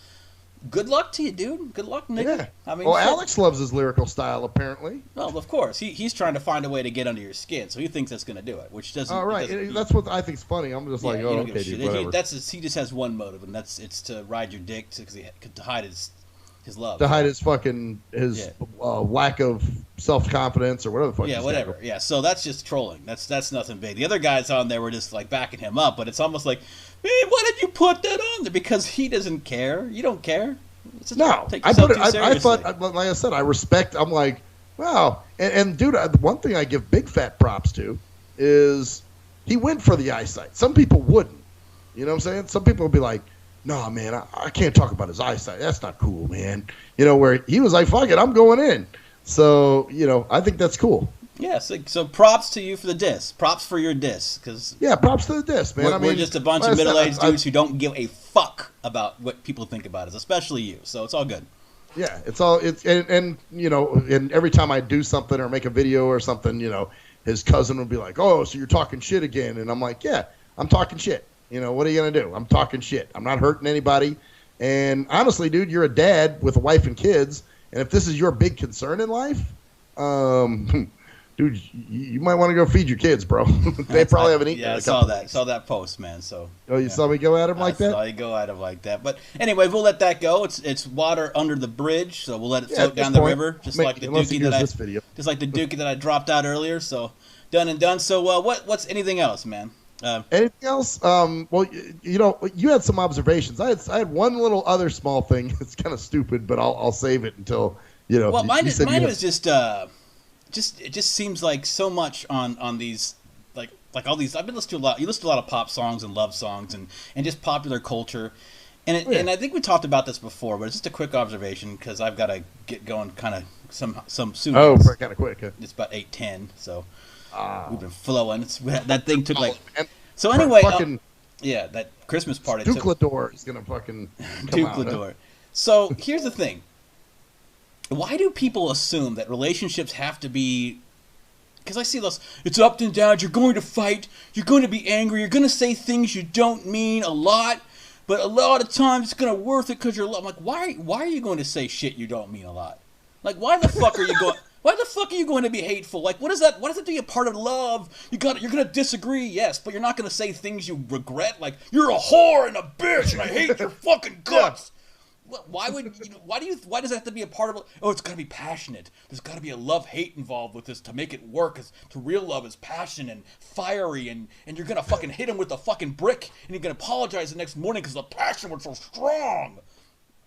good luck to you, dude. Good luck, nigga. Yeah. I mean, Alex loves his lyrical style, apparently. Well, of course. He's trying to find a way to get under your skin, so he thinks that's going to do it, which doesn't... All right. That's what I think's funny. I'm just like, okay, dude, whatever. He just has one motive, and it's to ride your dick to hide his love. To hide his fucking... lack of self-confidence or whatever the fuck. Yeah, whatever. Yeah, so that's just trolling. That's nothing big. The other guys on there were just, like, backing him up, but it's almost like... Man, why did you put that on there? Because he doesn't care. You don't care. No, I put it. I thought, like I said, I respect. I'm like, wow. And dude, one thing I give big fat props to is he went for the eyesight. Some people wouldn't. You know what I'm saying? Some people would be like, no, man, I can't talk about his eyesight. That's not cool, man. Where he was like, fuck it, I'm going in. So, I think that's cool. Yeah, so props to you for the diss. Props for your diss, props to the diss, man. We're just a bunch of middle-aged dudes who don't give a fuck about what people think about us, especially you. So it's all good. Yeah, and every time I do something or make a video or something, his cousin would be like, "Oh, so you're talking shit again?" And I'm like, "Yeah, I'm talking shit. What are you gonna do? I'm talking shit. I'm not hurting anybody." And honestly, dude, you're a dad with a wife and kids, and if this is your big concern in life, dude, you might want to go feed your kids, bro. They probably haven't eaten. Yeah, I saw that post, man. So. Oh, you saw me go at him like that? I saw you go at him like that. But anyway, we'll let that go. It's water under the bridge, so we'll let it float down the river, just like the dookie that I dropped out earlier. So done and done. So what's anything else, man? Anything else? Well, you had some observations. I had one little other small thing. It's kind of stupid, but I'll save it until Well, mine was just. It just seems like so much on these like all these. I've been listening to a lot. You listen to a lot of pop songs and love songs and just popular culture, and I think we talked about this before, but it's just a quick observation because I've got to get going kind of some soon. Oh, kind of quick. Huh? It's about 8:10, so we've been flowing. That thing took like. So anyway, that Christmas party. Duclador is gonna fucking come out. Huh? So here's the thing. Why do people assume that relationships have to be... Because I see those, it's up and down, you're going to fight, you're going to be angry, you're going to say things you don't mean a lot, but a lot of times it's going to worth it because you're... I'm like, why are you going to say shit you don't mean a lot? Like, why the fuck are you going... Why the fuck are you going to be hateful? Like, what does that do a part of love? You're gonna disagree, yes, but you're not gonna say things you regret, like, you're a whore and a bitch and I hate your fucking guts. Why does it have to be a part of it? Oh, it's gotta be passionate. There's gotta be a love-hate involved with this to make it work, because to real love is passion and fiery, and you're gonna fucking hit him with a fucking brick, and you're gonna apologize the next morning because the passion was so strong.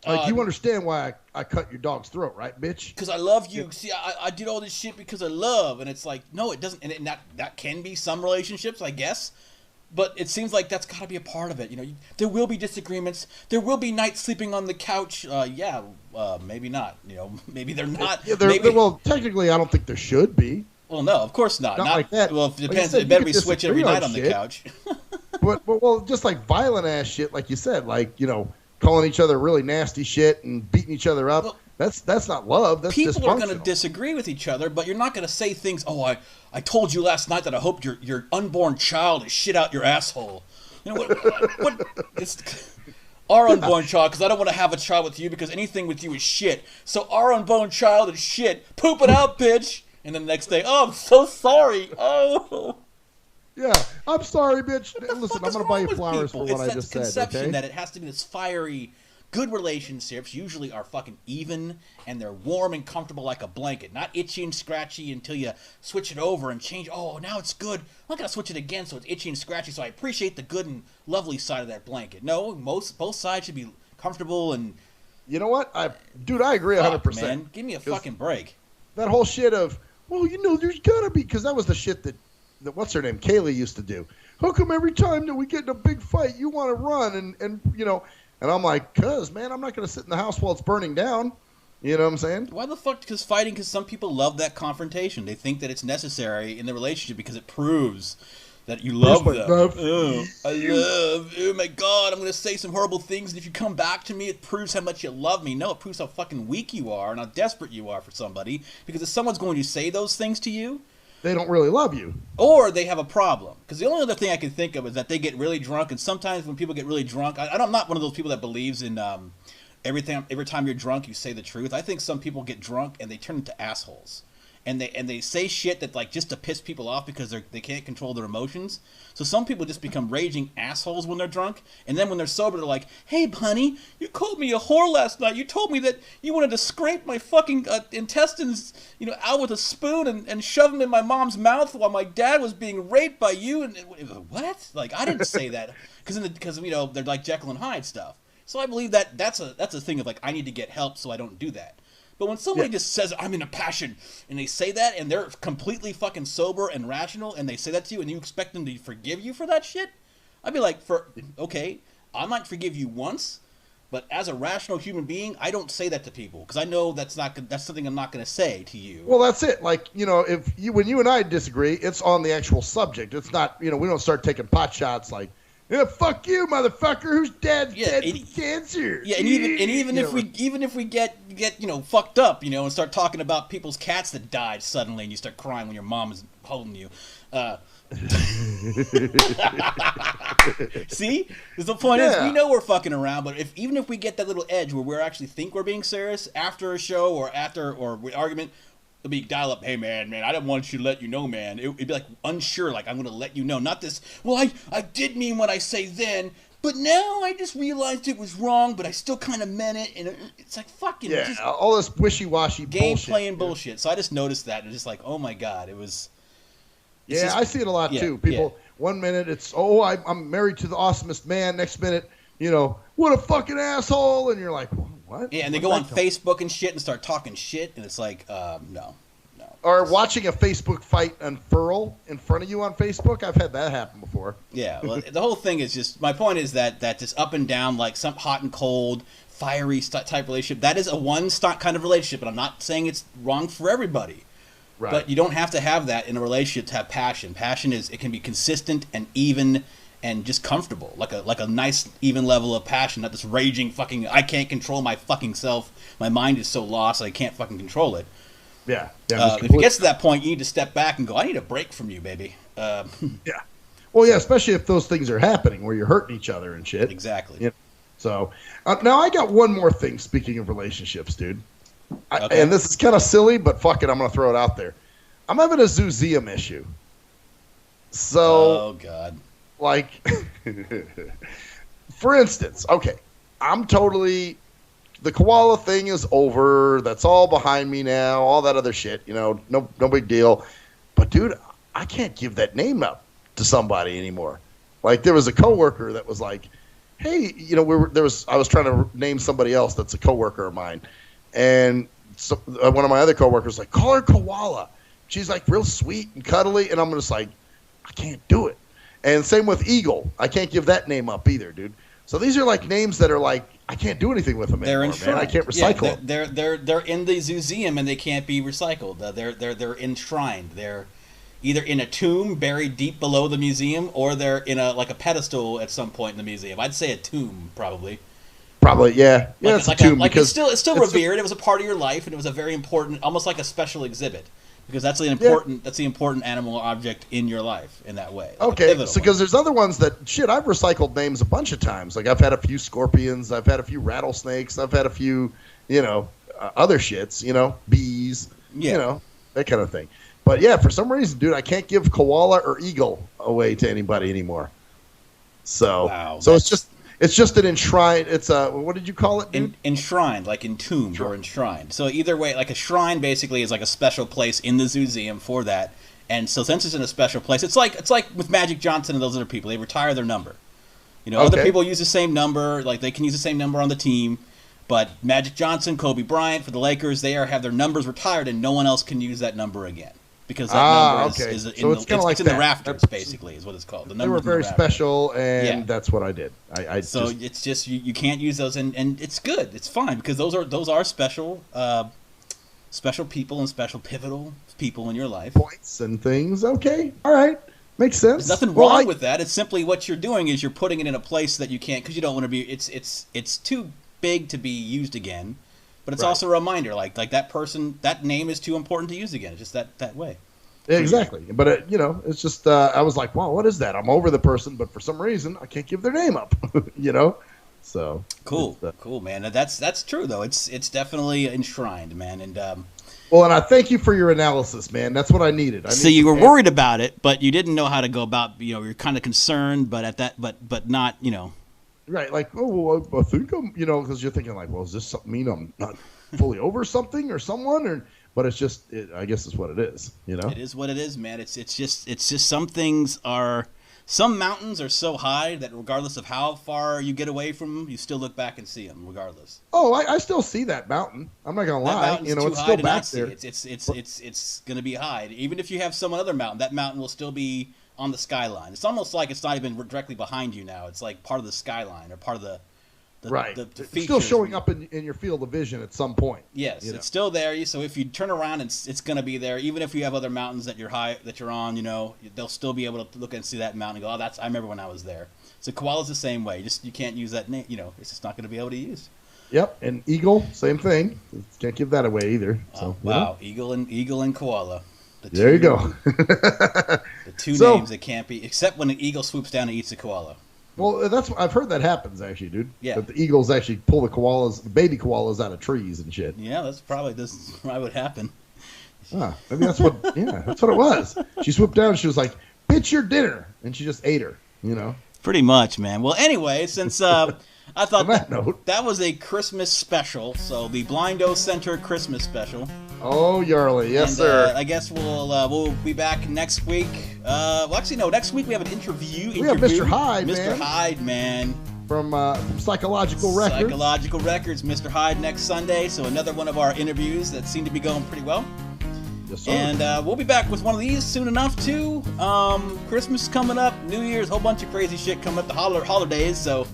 Like, you understand why I cut your dog's throat, right, bitch? Because I love you. See, I did all this shit because I love. And it's like, no, it doesn't. And that can be some relationships, I guess. But it seems like that's got to be a part of it. You know, there will be disagreements. There will be nights sleeping on the couch. Maybe not. You know, maybe they're not. Yeah, well, technically, I don't think there should be. Well, no, of course not. Not like that. Well, it depends. It better be switching every night on the couch. but just like violent ass shit, like you said, like, you know, calling each other really nasty shit and beating each other up. Well, that's not love. That's people are going to disagree with each other, but you're not going to say things. Oh, I told you last night that I hope your unborn child is shit out your asshole. You know what? It's our unborn child, because I don't want to have a child with you because anything with you is shit. So our unborn child is shit. Poop it out, bitch. And then the next day, oh, I'm so sorry. Oh. Yeah, I'm sorry, bitch. Listen, I'm going to buy you flowers for what I just said, okay? It's that conception that it has to be this fiery, good relationships usually are fucking even, and they're warm and comfortable like a blanket. Not itchy and scratchy until you switch it over and change. Oh, now it's good. I'm not going to switch it again so it's itchy and scratchy, so I appreciate the good and lovely side of that blanket. No, both sides should be comfortable and... You know what? I agree 100%. Man, give me a fucking break. That whole shit of, well, you know, there's got to be... Because that was the shit that what's her name, Kaylee, used to do. How come every time that we get in a big fight, you want to run and you know? And I'm like, man, I'm not going to sit in the house while it's burning down. You know what I'm saying? Why the fuck? Because some people love that confrontation. They think that it's necessary in the relationship because it proves that you love them. Oh my God, I'm going to say some horrible things, and if you come back to me, it proves how much you love me. No, it proves how fucking weak you are and how desperate you are for somebody. Because if someone's going to say those things to you, they don't really love you. Or they have a problem. Because the only other thing I can think of is that they get really drunk, and sometimes when people get really drunk, I'm not one of those people that believes in every time you're drunk, you say the truth. I think some people get drunk and they turn into assholes. And they say shit that, like, just to piss people off because they can't control their emotions. So some people just become raging assholes when they're drunk, and then when they're sober, they're like, "Hey, honey, you called me a whore last night. You told me that you wanted to scrape my fucking intestines, you know, out with a spoon and shove them in my mom's mouth while my dad was being raped by you." And what? Like, I didn't say that because you know, they're like Jekyll and Hyde stuff. So I believe that's a thing of, like, I need to get help so I don't do that. But when somebody just says, "I'm in a passion," and they say that, and they're completely fucking sober and rational, and they say that to you, and you expect them to forgive you for that shit, I'd be like, okay, I might forgive you once, but as a rational human being, I don't say that to people, because I know that's something I'm not going to say to you. Well, that's it. Like, you know, when you and I disagree, it's on the actual subject. It's not, you know, we don't start taking pot shots like, "Yeah, fuck you, motherfucker. Whose dad's dead from cancer?" Yeah, and even if we get you know, fucked up, you know, and start talking about people's cats that died suddenly, and you start crying when your mom is holding you. See, because the point is, we know we're fucking around, but even if we get that little edge where we actually think we're being serious after a show or argument. It'll be dial up, "Hey, man, I didn't want you to let you know, man." It'd be like unsure, like, "I'm going to let you know." Not this, "Well, I did mean what I say then, but now I just realized it was wrong, but I still kind of meant it." And it's like fucking... Yeah, just all this wishy-washy game playing bullshit. So I just noticed that, and just like, oh my God, it was... Yeah, I see it a lot too. People, one minute it's, "Oh, I'm married to the awesomest man." Next minute, you know, "What a fucking asshole." And you're like, what? Yeah, and they go on Facebook and shit and start talking shit, and it's like, no. Or watching a Facebook fight unfurl in front of you on Facebook. I've had that happen before. Yeah, well, the whole thing is just, my point is that this up and down, like some hot and cold, fiery type relationship, that is a one kind of relationship, and I'm not saying it's wrong for everybody. Right. But you don't have to have that in a relationship to have passion. Passion it can be consistent and even and just comfortable, like a nice even level of passion, not this raging fucking, I can't control my fucking self. My mind is so lost I can't fucking control it. Yeah. If it gets to that point, you need to step back and go, "I need a break from you, baby." Yeah. Well, yeah, especially if those things are happening where you're hurting each other and shit. Exactly. You know? So now I got one more thing. Speaking of relationships, dude. Okay. And this is kind of silly, but fuck it, I'm going to throw it out there. I'm having a zoozeum issue. So, Oh God. like, for instance, okay, the koala thing is over. That's all behind me now. All that other shit, no big deal. But dude, I can't give that name up to somebody anymore. Like, there was a coworker that was like, "Hey, I was trying to name somebody else that's a coworker of mine, and so, one of my other coworkers was like, call her Koala. She's like real sweet and cuddly, and I'm just like, I can't do it. And same with Eagle. I can't give that name up either, dude. So these are like names that are like, I can't do anything with them anymore, man. I can't recycle them. They're in the museum and they can't be recycled. They're enshrined. They're either in a tomb buried deep below the museum, or they're in a pedestal at some point in the museum. I'd say a tomb, probably. Probably, yeah. Yeah, it's a tomb because it's still revered. It was a part of your life, and it was a very important, almost like a special exhibit, because that's the important animal object in your life in that way. Okay, so because there's other ones that I've recycled names a bunch of times. Like, I've had a few scorpions, I've had a few rattlesnakes, I've had a few, other shits, bees, that kind of thing. But yeah, for some reason, dude, I can't give koala or eagle away to anybody anymore. So, wow, it's just an enshrined. It's a, what did you call it, dude? Enshrined, like entombed or enshrined. So either way, like a shrine basically is like a special place in the zoozeum for that. And so since it's in a special place, it's like with Magic Johnson and those other people. They retire their number. Other people use the same number. Like, they can use the same number on the team. But Magic Johnson, Kobe Bryant for the Lakers, they have their numbers retired, and no one else can use that number again. Because that number is in the rafters, basically, is what it's called. They were very special, and that's what I did. It's just you can't use those, and it's good. It's fine, because those are special people and special pivotal people in your life. Points and things. Okay, all right, makes sense. There's nothing wrong with that. It's simply what you're doing is you're putting it in a place that you can't, because you don't want to be. It's too big to be used again. But it's also a reminder, like that person, that name is too important to use again. It's just that way. Exactly. But, it's just, I was like, wow, what is that? I'm over the person, but for some reason, I can't give their name up, So. Cool, man. That's true, though. It's definitely enshrined, man. And well, and I thank you for your analysis, man. That's what I needed. So you were worried about it, but you didn't know how to go about, you're kind of concerned, but not, Right, like, I think I'm, because you're thinking like, well, does this mean I'm not fully over something or someone, but it's just, I guess it's what it is, It is what it is, man. It's just some mountains are so high that regardless of how far you get away from them, you still look back and see them, regardless. Oh, I still see that mountain. I'm not gonna lie, it's still back there. It's gonna be high. Even if you have some other mountain, that mountain will still be on the skyline. It's almost like it's not even directly behind you now. It's like part of the skyline or part of the right. The it's still showing up in your field of vision at some point. Yes, it's still there. So if you turn around, it's going to be there. Even if you have other mountains that you're on, they'll still be able to look and see that mountain and go, I remember when I was there. So koala's the same way. You can't use that name. It's just not going to be able to use. Yep, and eagle, same thing. Can't give that away either. So wow, eagle and koala. There you go. The two names that can't be, except when an eagle swoops down and eats a koala. Well, I've heard that happens actually, dude. Yeah. That the eagles actually pull the baby koalas out of trees and shit. Yeah, that's probably what happened. Maybe that's what. Yeah, that's what it was. She swooped down and she was like, "Bitch, your dinner," and she just ate her. Pretty much, man. Well, anyway, since I thought that was a Christmas special, so the Blindo Center Christmas special. Oh, Yarly, yes, sir. I guess we'll be back next week. Actually, no. Next week we have an interview. We have Mr. Hyde, Mr. Hyde, man. From Psychological Records. Psychological Records, Mr. Hyde next Sunday. So another one of our interviews that seem to be going pretty well. Yes, sir. And we'll be back with one of these soon enough too. Christmas is coming up, New Year's, a whole bunch of crazy shit coming up, the holidays. So.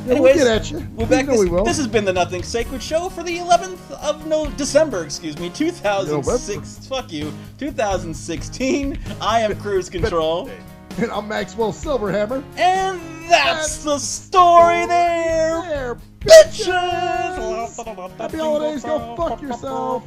Anyways, we'll get at you. We're back. This has been the Nothing Sacred Show for the 11th of December, 2006. Fuck you, 2016. I am Cruise Control. And I'm Maxwell Silverhammer. And that's the story there, bitches. Happy holidays. Go fuck yourself.